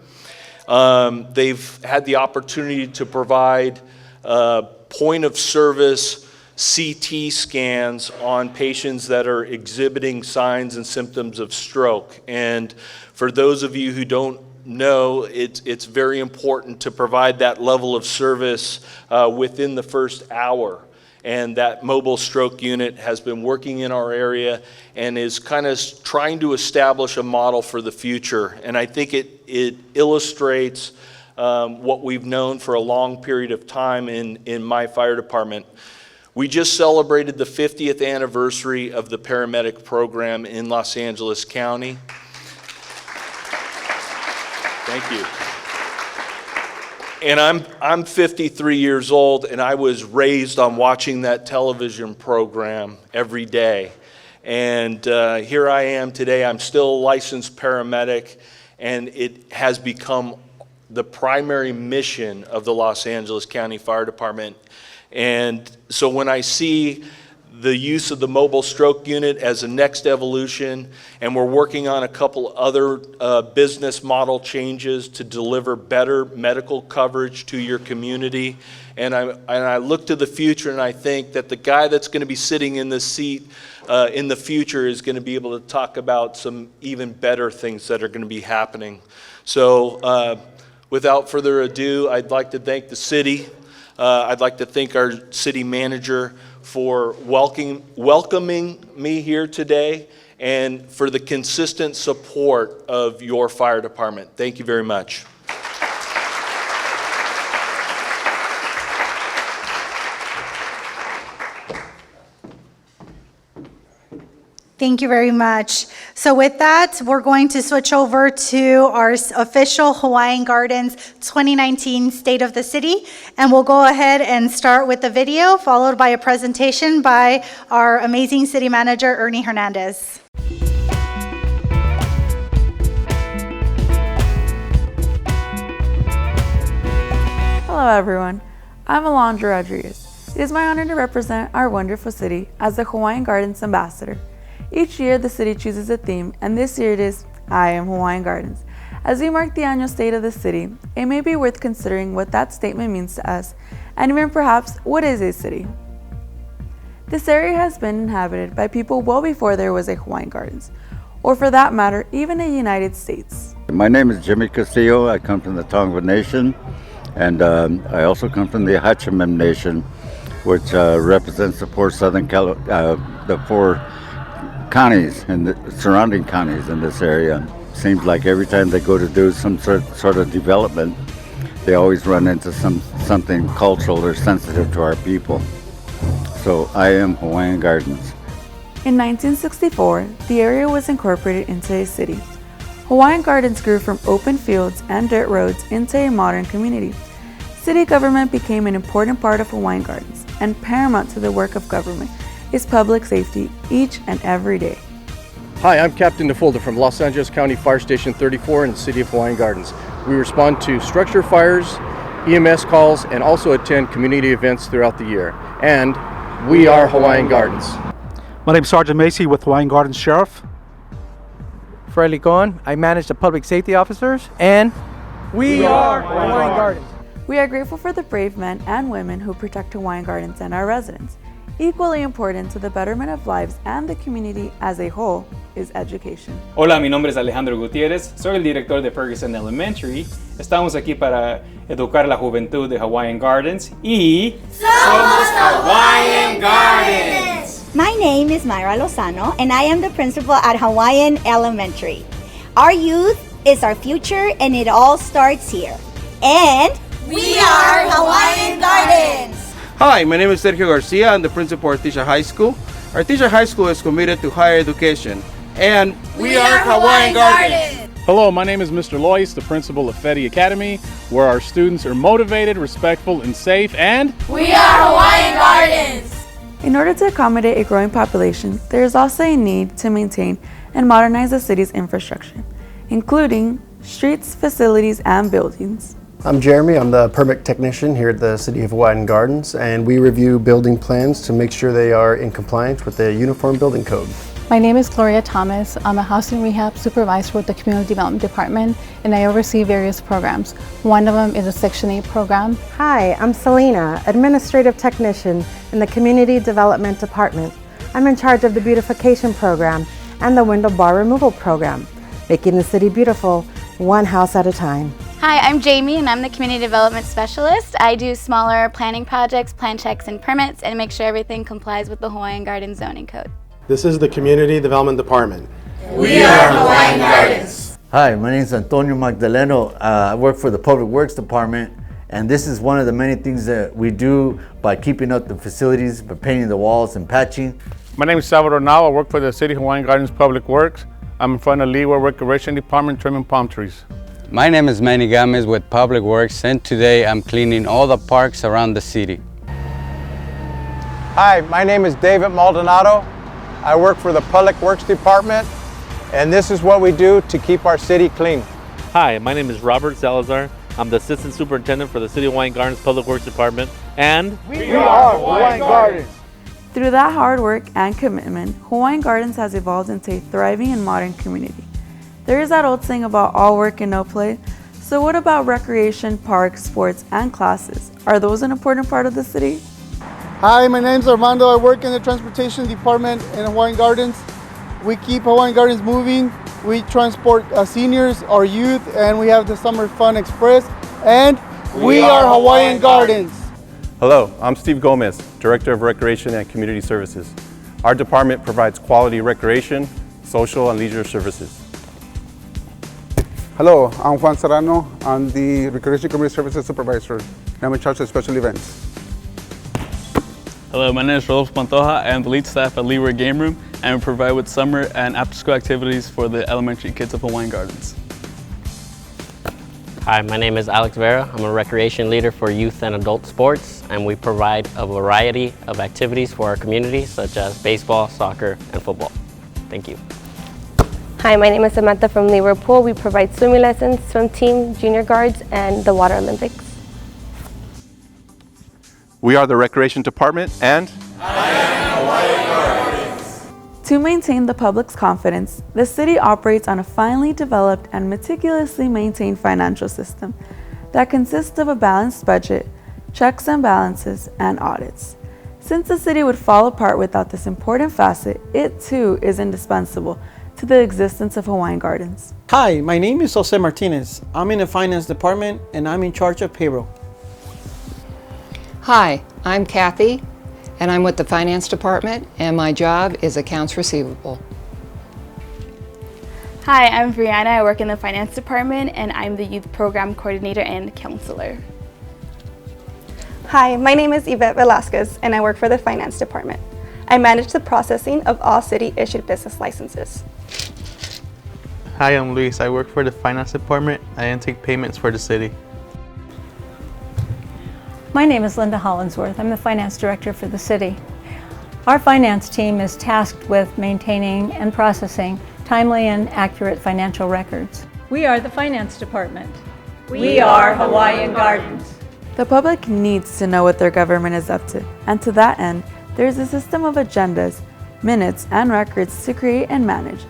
They've had the opportunity to provide point of service CT scans on patients that are exhibiting signs and symptoms of stroke. And for those of you who don't know, it's very important to provide that level of service within the first hour. And that mobile stroke unit has been working in our area and is kind of trying to establish a model for the future. And I think it illustrates what we've known for a long period of time in my fire department. We just celebrated the 50th anniversary of the paramedic program in Los Angeles County. Thank you. And I'm 53 years old, and I was raised on watching that television program every day. And here I am today. I'm still a licensed paramedic, and it has become the primary mission of the Los Angeles County Fire Department. And so when I see the use of the mobile stroke unit as a next evolution, and we're working on a couple other business model changes to deliver better medical coverage to your community. And I look to the future, and I think that the guy that's going to be sitting in this seat in the future is going to be able to talk about some even better things that are going to be happening. So without further ado, I'd like to thank the city. I'd like to thank our city manager for welcoming me here today and for the consistent support of your fire department. Thank you very much.
Thank you very much. So with that, we're going to switch over to our official Hawaiian Gardens 2019 State of the City, and we'll go ahead and start with the video, followed by a presentation by our amazing city manager, Ernie Hernandez.
Hello everyone, I'm Alondra Rodriguez. It is my honor to represent our wonderful city as the Hawaiian Gardens Ambassador. Each year the city chooses a theme, and this year it is I am Hawaiian Gardens. As we mark the annual State of the City, it may be worth considering what that statement means to us, and even perhaps what is a city. This area has been inhabited by people well before there was a Hawaiian Gardens, or for that matter, even a United States.
My name is Jimmy Castillo. I come from the Tongva Nation, and I also come from the Hachimem Nation, which represents the four counties and the surrounding counties in this area. Seems like every time they go to do some sort of development, they always run into something cultural or sensitive to our people. So I am Hawaiian Gardens.
In 1964, the area was incorporated into a city. Hawaiian Gardens grew from open fields and dirt roads into a modern community. City government became an important part of Hawaiian Gardens, and paramount to the work of government is public safety each and every day.
Hi, I'm Captain DeFolder from Los Angeles County Fire Station 34 in the city of Hawaiian Gardens. We respond to structure fires, EMS calls, and also attend community events throughout the year. And we are Hawaiian Gardens.
My name is Sergeant Macy with Hawaiian Gardens Sheriff.
Freddie Cohen, I manage the public safety officers, and we are Hawaiian Gardens.
We are grateful for the brave men and women who protect Hawaiian Gardens and our residents. Equally important to the betterment of lives and the community as a whole is education.
Hola, mi nombre es Alejandro Gutiérrez, soy el director de Ferguson Elementary. Estamos aquí para educar la juventud de Hawaiian Gardens y
somos Hawaiian Gardens!
My name is Myra Lozano and I am the principal at Hawaiian Elementary. Our youth is our future and it all starts here. And
we are Hawaiian Gardens!
Hi, my name is Sergio Garcia. I'm the principal at Artesia High School. Artesia High School is committed to higher education, and we are Hawaiian Gardens.
Hello, my name is Mr. Lois, the principal of Fedi Academy, where our students are motivated, respectful, and safe, and
we are Hawaiian Gardens.
In order to accommodate a growing population, there is also a need to maintain and modernize the city's infrastructure, including streets, facilities, and buildings.
I'm Jeremy. I'm the permit technician here at the City of Hawaiian Gardens, and we review building plans to make sure they are in compliance with the Uniform Building Code.
My name is Gloria Thomas. I'm a housing rehab supervisor with the Community Development Department, and I oversee various programs. One of them is a Section 8 program.
Hi, I'm Selena, administrative technician in the Community Development Department. I'm in charge of the beautification program and the window bar removal program, making the city beautiful, one house at a time.
Hi, I'm Jamie and I'm the Community Development Specialist. I do smaller planning projects, plan checks and permits, and make sure everything complies with the Hawaiian Gardens zoning code.
This is the Community Development Department.
We are Hawaiian Gardens.
Hi, my name is Antonio Magdaleno. I work for the Public Works Department, and this is one of the many things that we do by keeping up the facilities, by painting the walls and patching.
My name is Salvador Nava. I work for the City of Hawaiian Gardens Public Works. I'm in front of Leeward Recreation Department trimming palm trees.
My name is Manny Gomez with Public Works, and today I'm cleaning all the parks around the city.
Hi, my name is David Maldonado. I work for the Public Works Department, and this is what we do to keep our city clean.
Hi, my name is Robert Salazar. I'm the Assistant Superintendent for the City of Hawaiian Gardens Public Works Department, and
we are Hawaiian Gardens.
Through that hard work and commitment, Hawaiian Gardens has evolved into a thriving and modern community. There is that old saying about all work and no play. So what about recreation, parks, sports, and classes? Are those an important part of the city?
Hi, my name's Armando. I work in the transportation department in Hawaiian Gardens. We keep Hawaiian Gardens moving. We transport seniors, our youth, and we have the Summer Fun Express. And we are Hawaiian Gardens.
Hello, I'm Steve Gomez, Director of Recreation and Community Services. Our department provides quality recreation, social, and leisure services.
Hello, I'm Juan Serrano. I'm the Recreation Community Services Supervisor, and I'm in charge of special events.
Hello, my name is Rodolfo Pantoja. I am the lead staff at Leeward Game Room, and we provide with summer and after-school activities for the elementary kids of Hawaiian Gardens.
Hi, my name is Alex Vera. I'm a recreation leader for youth and adult sports, and we provide a variety of activities for our community, such as baseball, soccer, and football. Thank you.
Hi, my name is Samantha from Leeward Pool. We provide swimming lessons, swim team, junior guards, and the Water Olympics.
We are the Recreation Department, and
To maintain the public's confidence, the city operates on a finely developed and meticulously maintained financial system that consists of a balanced budget, checks and balances, and audits. Since the city would fall apart without this important facet, it too is indispensable to the existence of Hawaiian Gardens.
Hi, my name is Jose Martinez. I'm in the finance department and I'm in charge of payroll.
Hi, I'm Kathy and I'm with the finance department and my job is accounts receivable.
Hi, I'm Brianna. I work in the finance department and I'm the youth program coordinator and counselor.
Hi, my name is Yvette Velasquez and I work for the finance department. I manage the processing of all city-issued business licenses.
Hi, I'm Luis. I work for the finance department. I intake payments for the city.
My name is Linda Hollinsworth. I'm the finance director for the city. Our finance team is tasked with maintaining and processing timely and accurate financial records. We are the finance department.
We are Hawaiian Gardens. The public needs to know what their government is up to, and to that end, there's a system of agendas, minutes, and records to create and manage.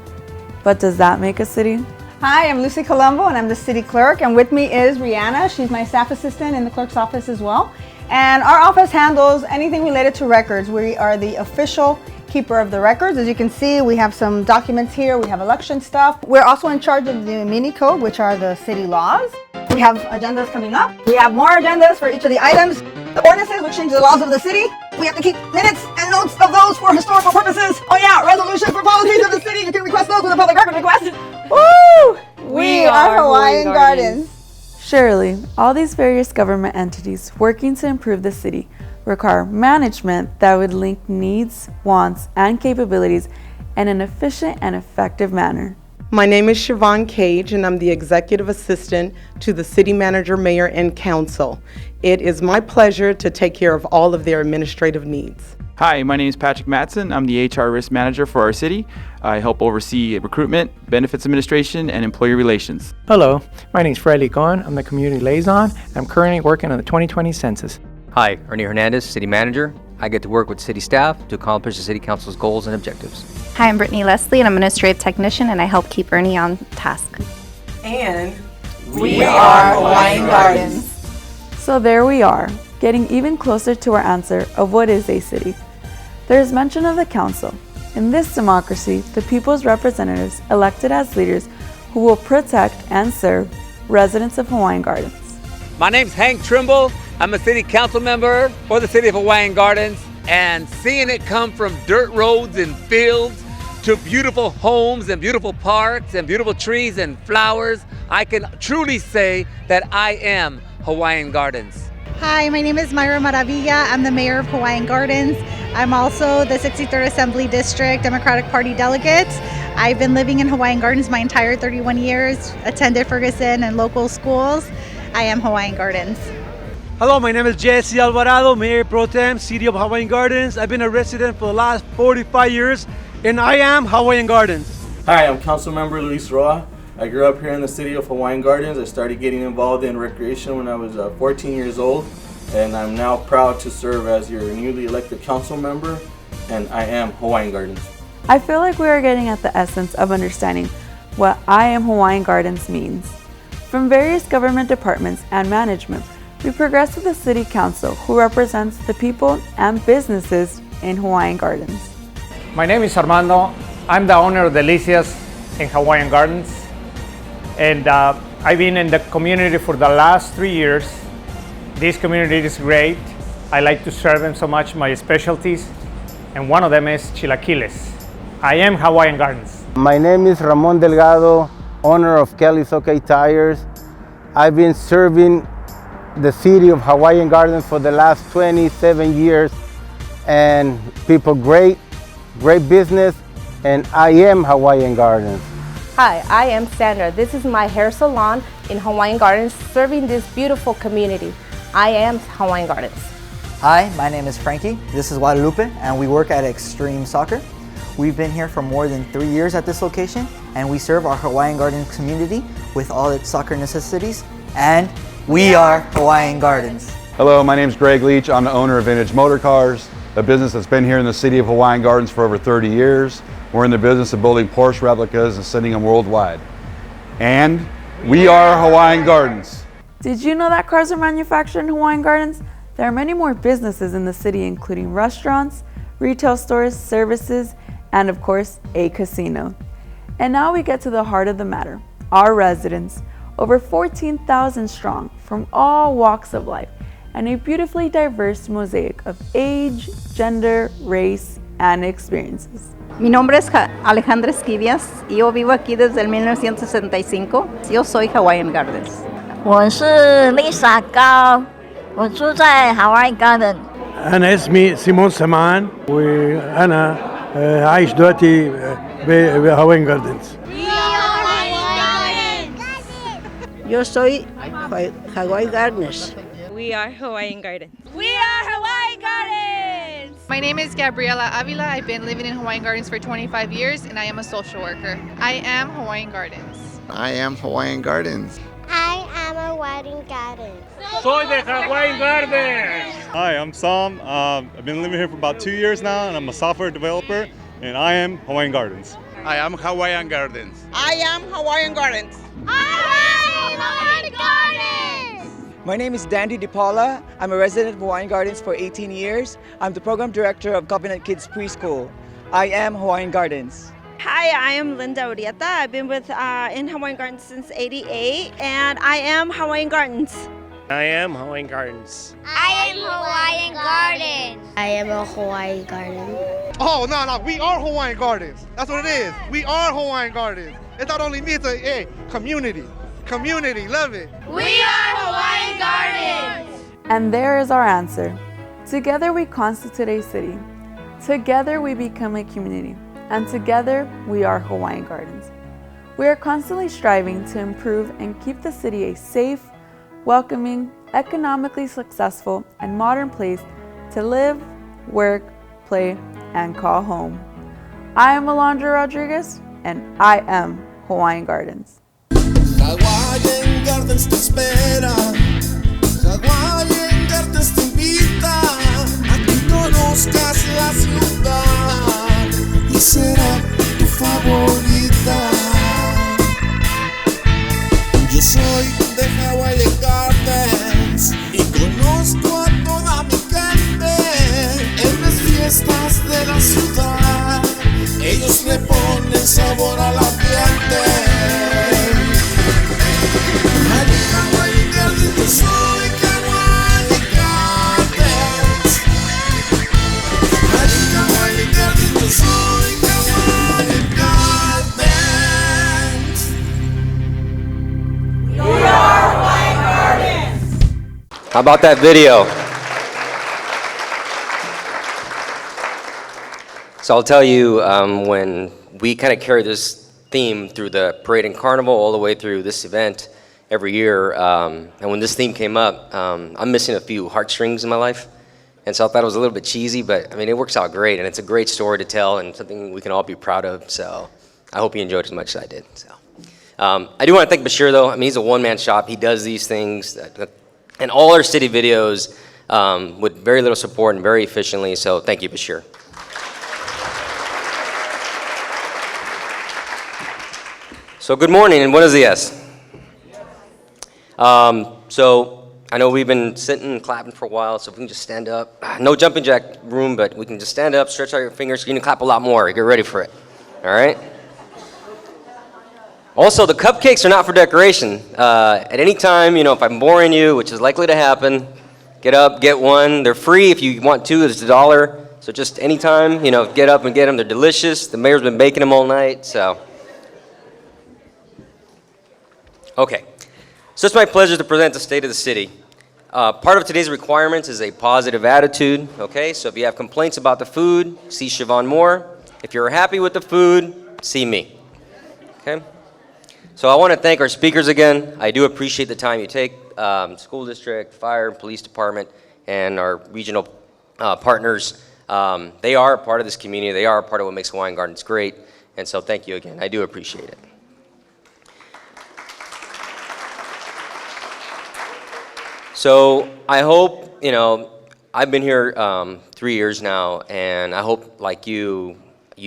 But does that make a city?
Hi, I'm Lucy Colombo and I'm the city clerk, and with me is Rihanna. She's my staff assistant in the clerk's office as well. And our office handles anything related to records. We are the official keeper of the records. As you can see, we have some documents here. We have election stuff. We're also in charge of the mini code, which are the city laws. We have agendas coming up. We have more agendas for each of the items. The ordinances, which change the laws of the city. We have to keep minutes and notes of those for historical purposes. Oh yeah, resolutions for policies of the city. You can request those with a public record request. Woo! We are Hawaiian Gardens.
Surely, all these various government entities working to improve the city require management that would link needs, wants, and capabilities in an efficient and effective manner.
My name is Siobhan Cage, and I'm the Executive Assistant to the City Manager, Mayor, and Council. It is my pleasure to take care of all of their administrative needs.
Hi, my name is Patrick Matson. I'm the HR Risk Manager for our city. I help oversee recruitment, benefits administration, and employee relations.
Hello, my name is Fred Licon. I'm the Community Liaison. I'm currently working on the 2020 census.
Hi, Ernie Hernandez, City Manager. I get to work with city staff to accomplish the City Council's goals and objectives.
Hi, I'm Brittany Leslie, an administrative technician, and I help keep Ernie on task.
And
we are Hawaiian Gardens.
So there we are, getting even closer to our answer of what is a city. There is mention of the council. In this democracy, the people's representatives elected as leaders who will protect and serve residents of Hawaiian Gardens.
My name's Hank Trimble. I'm a city council member for the city of Hawaiian Gardens, and seeing it come from dirt roads and fields to beautiful homes and beautiful parks and beautiful trees and flowers, I can truly say that I am Hawaiian Gardens.
Hi, my name is Myra Maravilla. I'm the mayor of Hawaiian Gardens. I'm also the 63rd Assembly District Democratic Party delegate. I've been living in Hawaiian Gardens my entire 31 years, attended Ferguson and local schools. I am Hawaiian Gardens.
Hello, my name is Jesse Alvarado, Mayor Pro Tem, City of Hawaiian Gardens. I've been a resident for the last 45 years, and I am Hawaiian Gardens.
Hi, I'm Councilmember Luis Roa. I grew up here in the city of Hawaiian Gardens. I started getting involved in recreation when I was 14 years old, and I'm now proud to serve as your newly elected council member, and I am Hawaiian Gardens.
I feel like we are getting at the essence of understanding what I am Hawaiian Gardens means. From various government departments and management, we progress to the City Council, who represents the people and businesses in Hawaiian Gardens.
My name is Armando. I'm the owner of Delicias in Hawaiian Gardens. And I've been in the community for the last 3 years. This community is great. I like to serve them so much, my specialties, and one of them is chilaquiles. I am Hawaiian Gardens.
My name is Ramon Delgado, owner of Kelly's OK Tires. I've been serving the city of Hawaiian Gardens for the last 27 years, and people great business, and I am Hawaiian Gardens.
Hi, I am Sandra. This is my hair salon in Hawaiian Gardens, serving this beautiful community. I am Hawaiian Gardens.
Hi, my name is Frankie. This is Guadalupe, and we work at Extreme Soccer. We've been here for more than 3 years at this location, and we serve our Hawaiian Gardens community with all its soccer necessities, and we are Hawaiian Gardens.
Hello, my name is Greg Leach. I'm the owner of Vintage Motor Cars, a business that's been here in the city of Hawaiian Gardens for over 30 years. We're in the business of building Porsche replicas and sending them worldwide. And we are Hawaiian Gardens.
Did you know that cars are manufactured in Hawaiian Gardens? There are many more businesses in the city, including restaurants, retail stores, services, and of course, a casino. And now we get to the heart of the matter, our residents, over 14,000 strong from all walks of life, and a beautifully diverse mosaic of age, gender, race, and experiences.
Mi nombre es Alejandra Esquivias y yo vivo aquí desde el 1965. Yo soy Hawaiian Gardens.
我是 Lisa 高，我住在 Hawaiian Garden.
أنا اسمي سيمون سمان وأنا عايش دلوقتي بهاوايان جاردنز.
Yo soy Hawaiian Gardens.
We are Hawaiian Gardens. We are Hawaiian Gardens!
My name is Gabriela Avila. I've been living in Hawaiian Gardens for 25 years, and I am a social worker. I am Hawaiian Gardens.
I am Hawaiian Gardens.
I am Hawaiian Gardens.
Soy de Hawaiian Gardens.
Hi, I'm Sam. I've been living here for about 2 years now, and I'm a software developer, and I am Hawaiian Gardens.
I am Hawaiian Gardens.
I am Hawaiian Gardens.
I am Hawaiian Gardens.
My name is Dandy DePaula. I'm a resident of Hawaiian Gardens for 18 years. I'm the program director of Covenant Kids Preschool. I am Hawaiian Gardens.
Hi, I am Linda Urieta. I've been in Hawaiian Gardens since '88, and I am Hawaiian Gardens.
I am Hawaiian Gardens.
I am Hawaiian Gardens. I am a Hawaiian Garden.
Oh, no, we are Hawaiian Gardens. That's what it is. We are Hawaiian Gardens. It's not only me, it's a community. Community, love it.
We are Hawaiian Gardens.
And there is our answer. Together we constitute a city. Together we become a community. And together we are Hawaiian Gardens. We are constantly striving to improve and keep the city a safe, welcoming, economically successful, and modern place to live, work, play, and call home. I am Alondra Rodriguez, and I am Hawaiian Gardens.
Hawaiian Gardens te espera, Hawaiian Gardens te invita a que conozcas la ciudad y será tu favorita. Yo soy de Hawaiian Gardens y conozco a toda mi gente en las fiestas de la ciudad. Ellos le ponen sabor al ambiente. Hawaiian Gardens, yo soy Hawaiian Gardens. Hawaiian Gardens, yo soy Hawaiian Gardens. We are Hawaiian Gardens.
How about that video? So I'll tell you, when we kind of carry this theme through the parade and carnival all the way through this event every year, and when this theme came up, I'm missing a few heartstrings in my life. And so I thought it was a little bit cheesy, but I mean, it works out great, and it's a great story to tell and something we can all be proud of. So I hope you enjoyed it as much as I did. So I do want to thank Bashir, though. I mean, he's a one-man shop. He does these things, and all our city videos with very little support and very efficiently. So thank you, Bashir. So good morning, and buenos dias. So I know we've been sitting and clapping for a while, so if we can just stand up. No jumping jack room, but we can just stand up, stretch out your fingers. You can clap a lot more. Get ready for it. All right? Also, the cupcakes are not for decoration. At any time, you know, if I'm boring you, which is likely to happen, get up, get one. They're free. If you want two, it's $1. So just anytime, you know, get up and get them. They're delicious. The mayor's been baking them all night, so. Okay, so it's my pleasure to present the state of the city. Part of today's requirements is a positive attitude, okay? So if you have complaints about the food, see Siobhan Moore. If you're happy with the food, see me, okay? So I want to thank our speakers again. I do appreciate the time you take, school district, fire, police department, and our regional partners. They are a part of this community. They are a part of what makes Hawaiian Gardens great, and so thank you again. I do appreciate it. So I hope, you know, I've been here 3 years now, and I hope, like you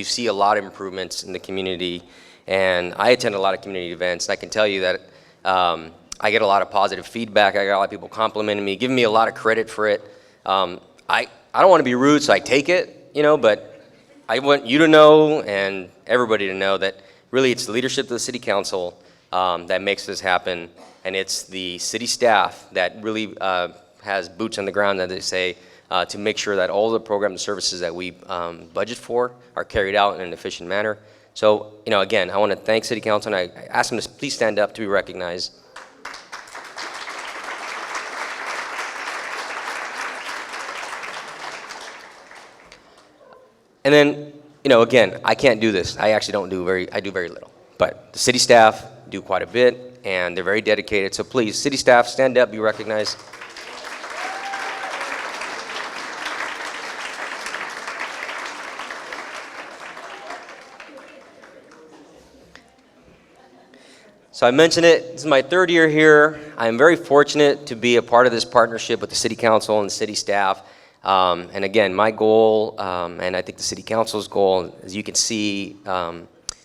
see a lot of improvements in the community. And I attend a lot of community events, and I can tell you that I get a lot of positive feedback. I got a lot of people complimenting me, giving me a lot of credit for it. I don't want to be rude, so I take it, you know, but I want you to know and everybody to know that really it's the leadership of the city council that makes this happen. And it's the city staff that really has boots on the ground, as they say, to make sure that all the programs and services that we budget for are carried out in an efficient manner. So, you know, again, I want to thank City Council, and I ask them to please stand up to be recognized. And then, you know, again, I can't do this. I actually don't do I do very little. But the city staff do quite a bit, and they're very dedicated. So please, city staff, stand up, be recognized. So I mentioned it, this is my third year here. I'm very fortunate to be a part of this partnership with the city council and the city staff. And again, my goal, and I think the city council's goal, as you can see,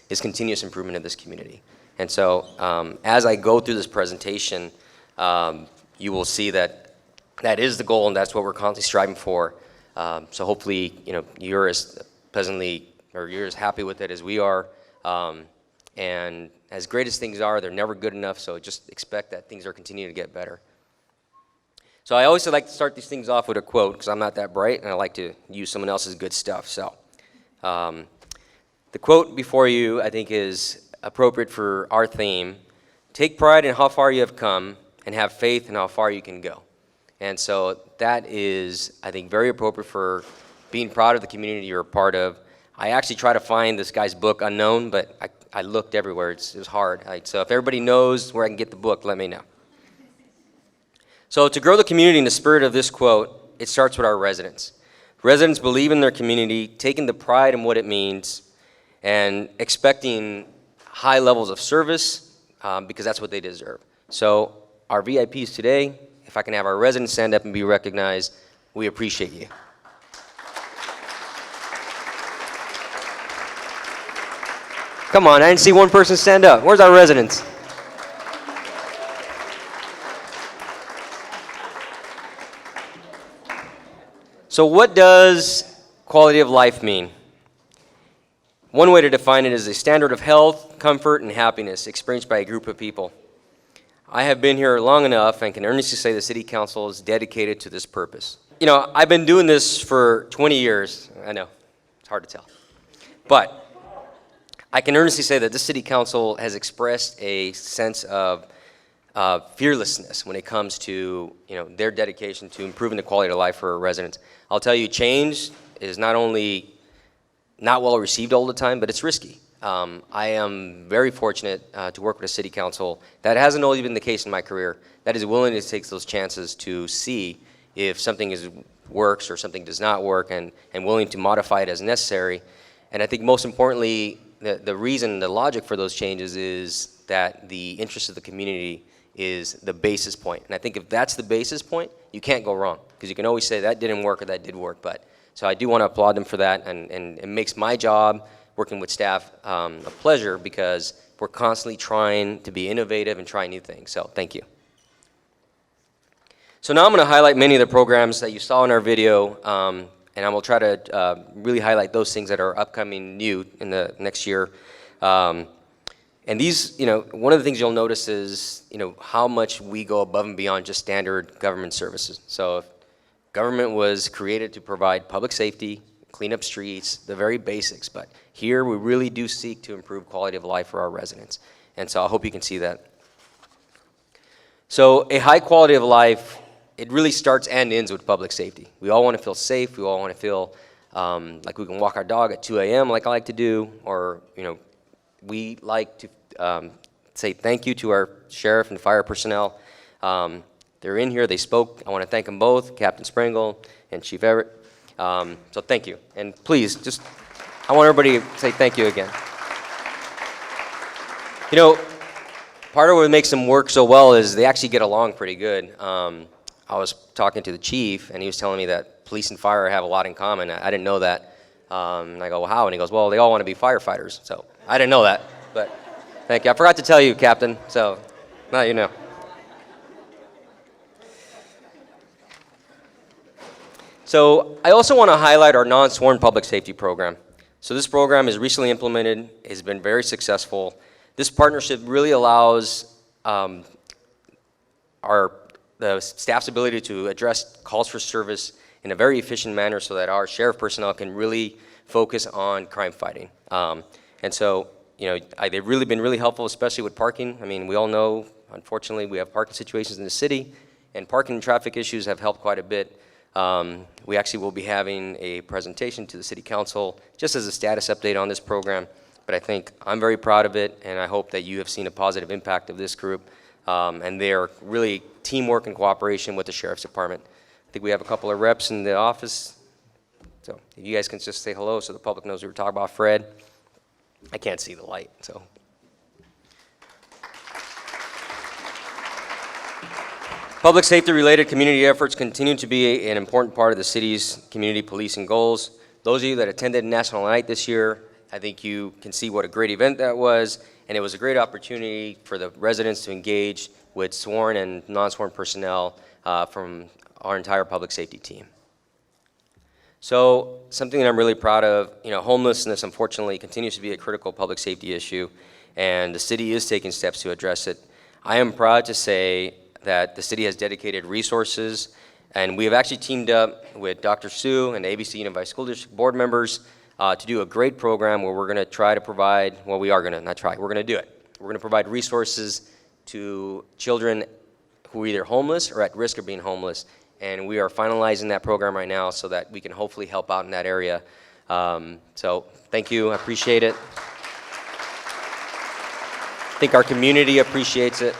is continuous improvement of this community. And so as I go through this presentation, you will see that that is the goal, and that's what we're constantly striving for. So hopefully, you know, you're as pleasantly, or you're as happy with it as we are. And as great as things are, they're never good enough, so just expect that things are continuing to get better. So I always like to start these things off with a quote, because I'm not that bright, and I like to use someone else's good stuff. So the quote before you, I think, is appropriate for our theme. Take pride in how far you have come, and have faith in how far you can go. And so that is, I think, very appropriate for being proud of the community you're a part of. I actually try to find this guy's book, Unknown, but I looked everywhere. It was hard. So if everybody knows where I can get the book, let me know. So to grow the community in the spirit of this quote, it starts with our residents. Residents believe in their community, taking the pride in what it means, and expecting high levels of service because that's what they deserve. So our VIPs today, if I can have our residents stand up and be recognized, we appreciate you. Come on, I didn't see one person stand up. Where's our residents? So what does quality of life mean? One way to define it is a standard of health, comfort, and happiness experienced by a group of people. I have been here long enough and can earnestly say the City Council is dedicated to this purpose. You know, I've been doing this for 20 years. I know, it's hard to tell. But I can earnestly say that the City Council has expressed a sense of fearlessness when it comes to their dedication to improving the quality of life for our residents. I'll tell you, change is not only not well received all the time, but it's risky. I am very fortunate to work with a City Council that hasn't always been the case in my career, that is willing to take those chances to see if something works or something does not work, and willing to modify it as necessary. And I think most importantly, the reason, the logic for those changes is that the interest of the community is the basis point. And I think if that's the basis point, you can't go wrong, because you can always say that didn't work or that did work. But so I do want to applaud them for that, and it makes my job working with staff a pleasure, because we're constantly trying to be innovative and try new things. So thank you. So now I'm going to highlight many of the programs that you saw in our video, and I will try to really highlight those things that are upcoming new in the next year. And these, one of the things you'll notice is, how much we go above and beyond just standard government services. So if government was created to provide public safety, clean up streets, the very basics, but here we really do seek to improve quality of life for our residents. And so I hope you can see that. So a high quality of life, it really starts and ends with public safety. We all want to feel safe. We all want to feel like we can walk our dog at 2 a.m. like I like to do, or we like to say thank you to our sheriff and fire personnel. They're in here. They spoke. I want to thank them both, Captain Sprangle and Chief Everett. So thank you. And please, I want everybody to say thank you again. Part of what makes them work so well is they actually get along pretty good. I was talking to the chief, and he was telling me that police and fire have a lot in common. I didn't know that. And I go, well, how? And he goes, well, they all want to be firefighters. So I didn't know that, but thank you. I forgot to tell you, Captain, so now you know. So I also want to highlight our non-sworn public safety program. So this program is recently implemented, has been very successful. This partnership really allows the staff's ability to address calls for service in a very efficient manner, so that our sheriff personnel can really focus on crime fighting. And so, they've really been really helpful, especially with parking. I mean, we all know, unfortunately, we have parking situations in the city, and parking and traffic issues have helped quite a bit. We actually will be having a presentation to the City Council just as a status update on this program, but I think I'm very proud of it, and I hope that you have seen a positive impact of this group, and they are really teamwork and cooperation with the Sheriff's Department. I think we have a couple of reps in the office, so if you guys can just say hello so the public knows we were talking about. Fred, I can't see the light, so. Public safety-related community efforts continue to be an important part of the city's community policing goals. Those of you that attended National Night this year, I think you can see what a great event that was, and it was a great opportunity for the residents to engage with sworn and non-sworn personnel from our entire public safety team. So something that I'm really proud of, homelessness unfortunately continues to be a critical public safety issue, and the city is taking steps to address it. I am proud to say that the city has dedicated resources, and we have actually teamed up with Dr. Sue and the ABC Unified School District board members to do a great program where we're going to try to provide, well, we are going to, not try, we're going to do it. We're going to provide resources to children who are either homeless or at risk of being homeless, and we are finalizing that program right now so that we can hopefully help out in that area. So thank you, I appreciate it. I think our community appreciates it.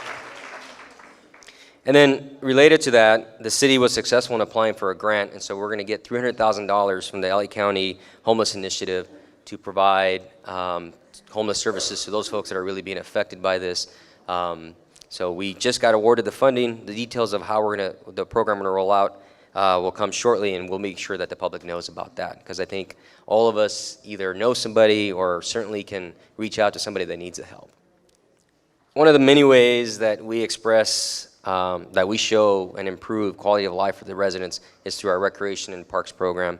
And then related to that, the city was successful in applying for a grant, and so we're going to get $300,000 from the LA County Homeless Initiative to provide homeless services to those folks that are really being affected by this. So we just got awarded the funding. The details of how the program going to roll out will come shortly, and we'll make sure that the public knows about that, because I think all of us either know somebody or certainly can reach out to somebody that needs the help. One of the many ways that we express, that we show and improve quality of life for the residents is through our Recreation and Parks program.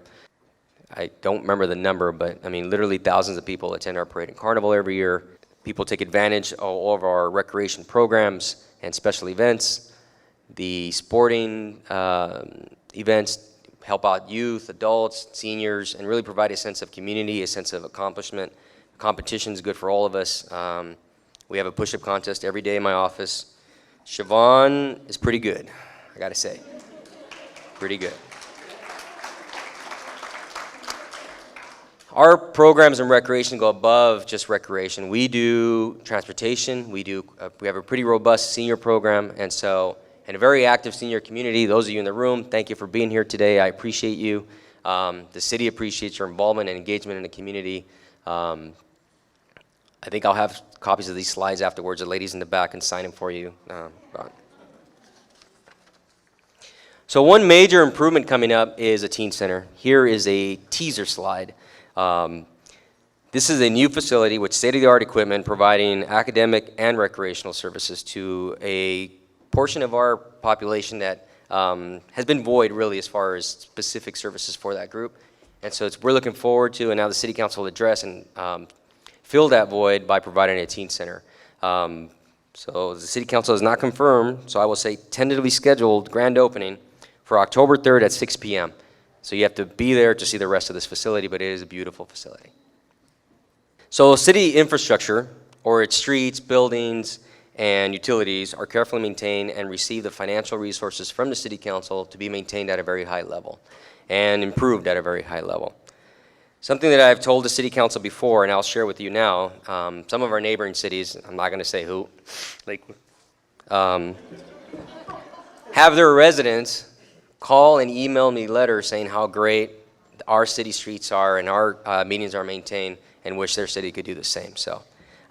I don't remember the number, but I mean, literally thousands of people attend our parade and carnival every year. People take advantage of all of our recreation programs and special events. The sporting events help out youth, adults, seniors, and really provide a sense of community, a sense of accomplishment. Competition is good for all of us. We have a push-up contest every day in my office. Siobhan is pretty good, I gotta say. Pretty good. Our programs in recreation go above just recreation. We do transportation. We have a pretty robust senior program, and a very active senior community. Those of you in the room, thank you for being here today. I appreciate you. The city appreciates your involvement and engagement in the community. I think I'll have copies of these slides afterwards. The ladies in the back can sign them for you. So one major improvement coming up is a teen center. Here is a teaser slide. This is a new facility with state-of-the-art equipment providing academic and recreational services to a portion of our population that has been void really as far as specific services for that group. And so we're looking forward to, and now the City Council will address and fill that void by providing a teen center. So the City Council has not confirmed, so I will say tentatively scheduled grand opening for October 3rd at 6 p.m. So you have to be there to see the rest of this facility, but it is a beautiful facility. So city infrastructure, or its streets, buildings, and utilities are carefully maintained and receive the financial resources from the City Council to be maintained at a very high level and improved at a very high level. Something that I've told the City Council before, and I'll share with you now, some of our neighboring cities, I'm not going to say who, have their residents call and email me letters saying how great our city streets are and our medians are maintained, and wish their city could do the same. So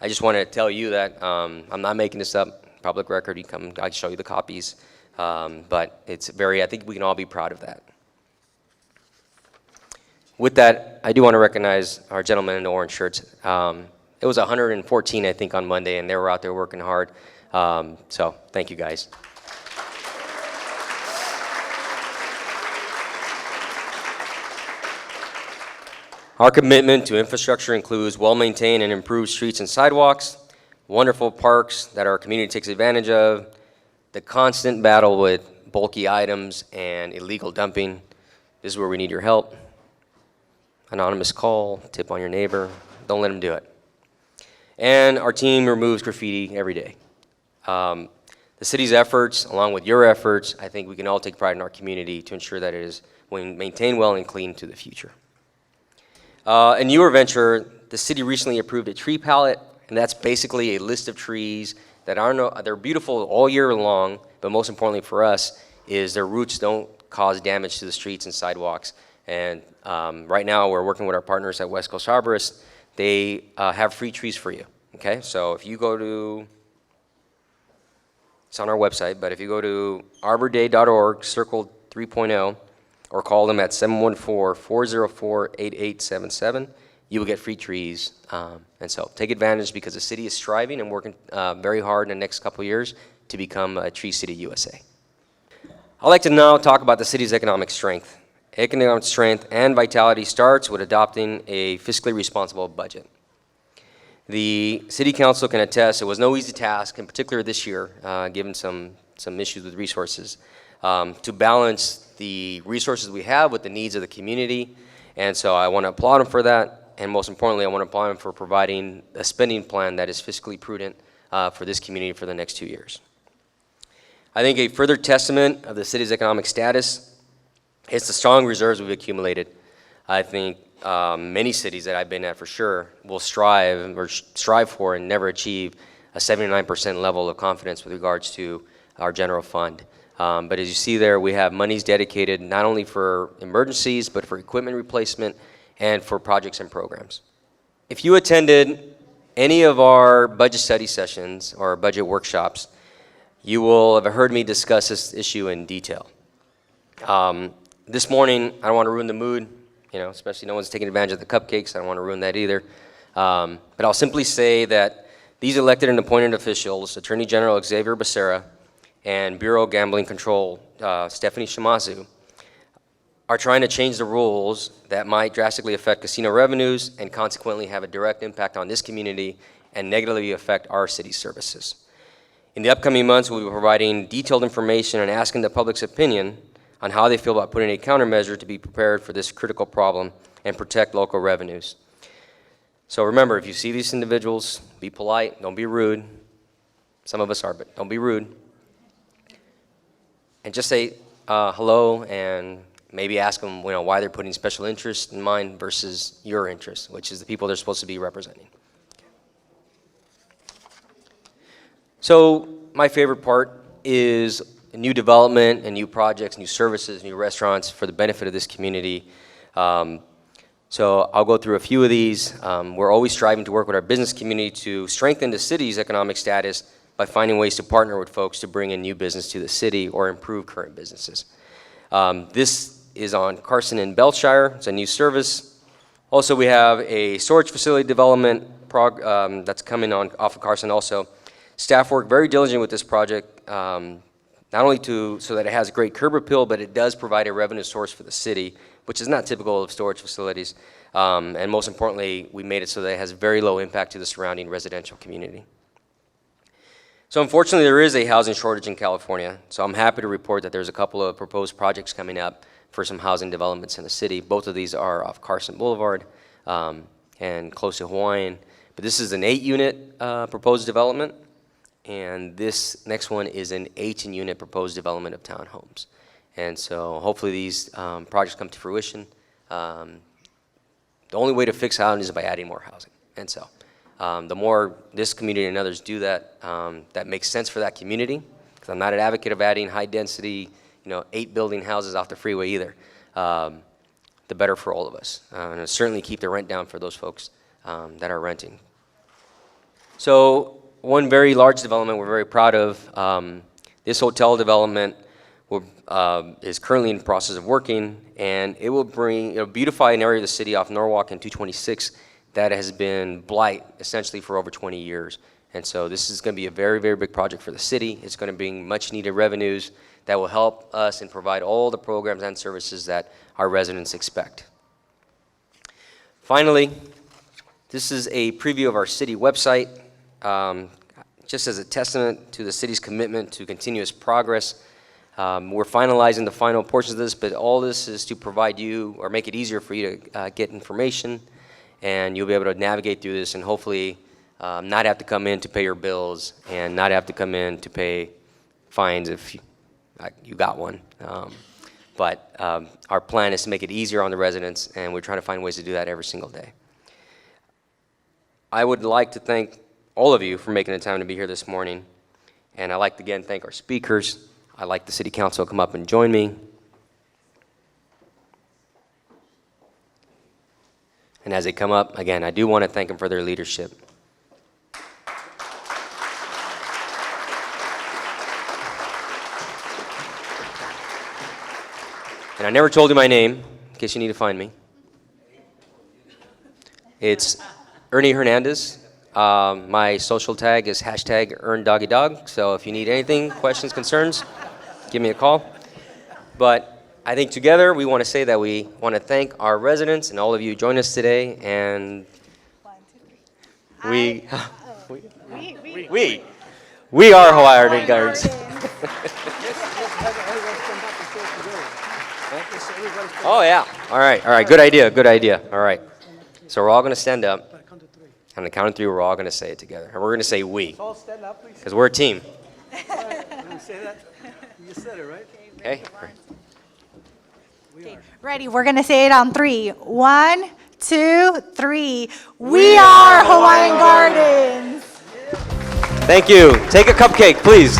I just wanted to tell you that I'm not making this up. Public record, you come, I can show you the copies. But it's I think we can all be proud of that. With that, I do want to recognize our gentlemen in the orange shirts. It was 114, I think, on Monday, and they were out there working hard. So thank you, guys. Our commitment to infrastructure includes well-maintained and improved streets and sidewalks, wonderful parks that our community takes advantage of, the constant battle with bulky items and illegal dumping. This is where we need your help. Anonymous call, tip on your neighbor, don't let them do it. And our team removes graffiti every day. The city's efforts, along with your efforts, I think we can all take pride in our community to ensure that it is maintained well and clean to the future. A newer venture, the city recently approved a tree palette, and that's basically a list of trees that they're beautiful all year long, but most importantly for us is their roots don't cause damage to the streets and sidewalks. And right now we're working with our partners at West Coast Arborists. They have free trees for you, okay? So if you go to, it's on our website, but if you go to arborday.org, circle 3.0, or call them at 714-404-8877. You will get free trees. And so take advantage, because the city is striving and working very hard in the next couple of years to become a Tree City USA. I'd like to now talk about the city's economic strength. Economic strength and vitality starts with adopting a fiscally responsible budget. The City Council can attest it was no easy task, in particular this year, given some issues with resources, to balance the resources we have with the needs of the community. And so I want to applaud them for that. And most importantly, I want to applaud them for providing a spending plan that is fiscally prudent for this community for the next 2 years. I think a further testament of the city's economic status is the strong reserves we've accumulated. I think many cities that I've been at for sure will strive for and never achieve a 79% level of confidence with regards to our general fund. But as you see there, we have monies dedicated not only for emergencies, but for equipment replacement and for projects and programs. If you attended any of our budget study sessions or budget workshops, you will have heard me discuss this issue in detail. This morning, I don't want to ruin the mood, especially no one's taking advantage of the cupcakes. I don't want to ruin that either. But I'll simply say that these elected and appointed officials, Attorney General Xavier Becerra and Bureau of Gambling Control, Stephanie Shimazu, are trying to change the rules that might drastically affect casino revenues and consequently have a direct impact on this community and negatively affect our city services. In the upcoming months, we'll be providing detailed information and asking the public's opinion on how they feel about putting a countermeasure to be prepared for this critical problem and protect local revenues. So remember, if you see these individuals, be polite, don't be rude. Some of us are, but don't be rude. And just say hello and maybe ask them why they're putting special interest in mind versus your interest, which is the people they're supposed to be representing. So my favorite part is new development and new projects, new services, new restaurants for the benefit of this community. So I'll go through a few of these. We're always striving to work with our business community to strengthen the city's economic status by finding ways to partner with folks to bring in new business to the city or improve current businesses. This is on Carson and Belshire. It's a new service. Also, we have a storage facility development that's coming on off of Carson also. Staff work very diligently with this project, not only so that it has a great curb appeal, but it does provide a revenue source for the city, which is not typical of storage facilities. And most importantly, we made it so that it has very low impact to the surrounding residential community. So unfortunately, there is a housing shortage in California. So I'm happy to report that there's a couple of proposed projects coming up for some housing developments in the city. Both of these are off Carson Boulevard and close to Hawaiian. But this is an 8-unit proposed development. And this next one is an 18-unit proposed development of townhomes. And so hopefully these projects come to fruition. The only way to fix housing is by adding more housing. And so the more this community and others do that, that makes sense for that community. Because I'm not an advocate of adding high density, 8-building houses off the freeway either. The better for all of us. And it'll certainly keep the rent down for those folks that are renting. So one very large development we're very proud of, this hotel development is currently in the process of working, and it will beautify an area of the city off Norwalk and 226 that has been blight essentially for over 20 years. And so this is going to be a very, very big project for the city. It's going to bring much needed revenues that will help us and provide all the programs and services that our residents expect. Finally, this is a preview of our city website. Just as a testament to the city's commitment to continuous progress. We're finalizing the final portions of this, but all this is to provide you or make it easier for you to get information, and you'll be able to navigate through this and hopefully not have to come in to pay your bills and not have to come in to pay fines if you got one. But our plan is to make it easier on the residents, and we're trying to find ways to do that every single day. I would like to thank all of you for making the time to be here this morning. And I'd like to again thank our speakers. I'd like the City Council to come up and join me. And as they come up, again, I do want to thank them for their leadership. And I never told you my name, in case you need to find me. It's Ernie Hernandez. My social tag is #EarnDoggyDog. So if you need anything, questions, concerns, give me a call. But I think together we want to say that we want to thank our residents and all of you who joined us today. And we are Hawaiian Gardens. Oh yeah. All right. Good idea. All right. So we're all going to stand up. On the count of 3, we're all going to say it together. And we're going to say we.
All stand up, please.
Because we're a team.
You say that? You said it, right?
Okay.
Okay. Ready? We're going to say it on 3. 1, 2, 3. We are Hawaiian Gardens.
Thank you. Take a cupcake, please.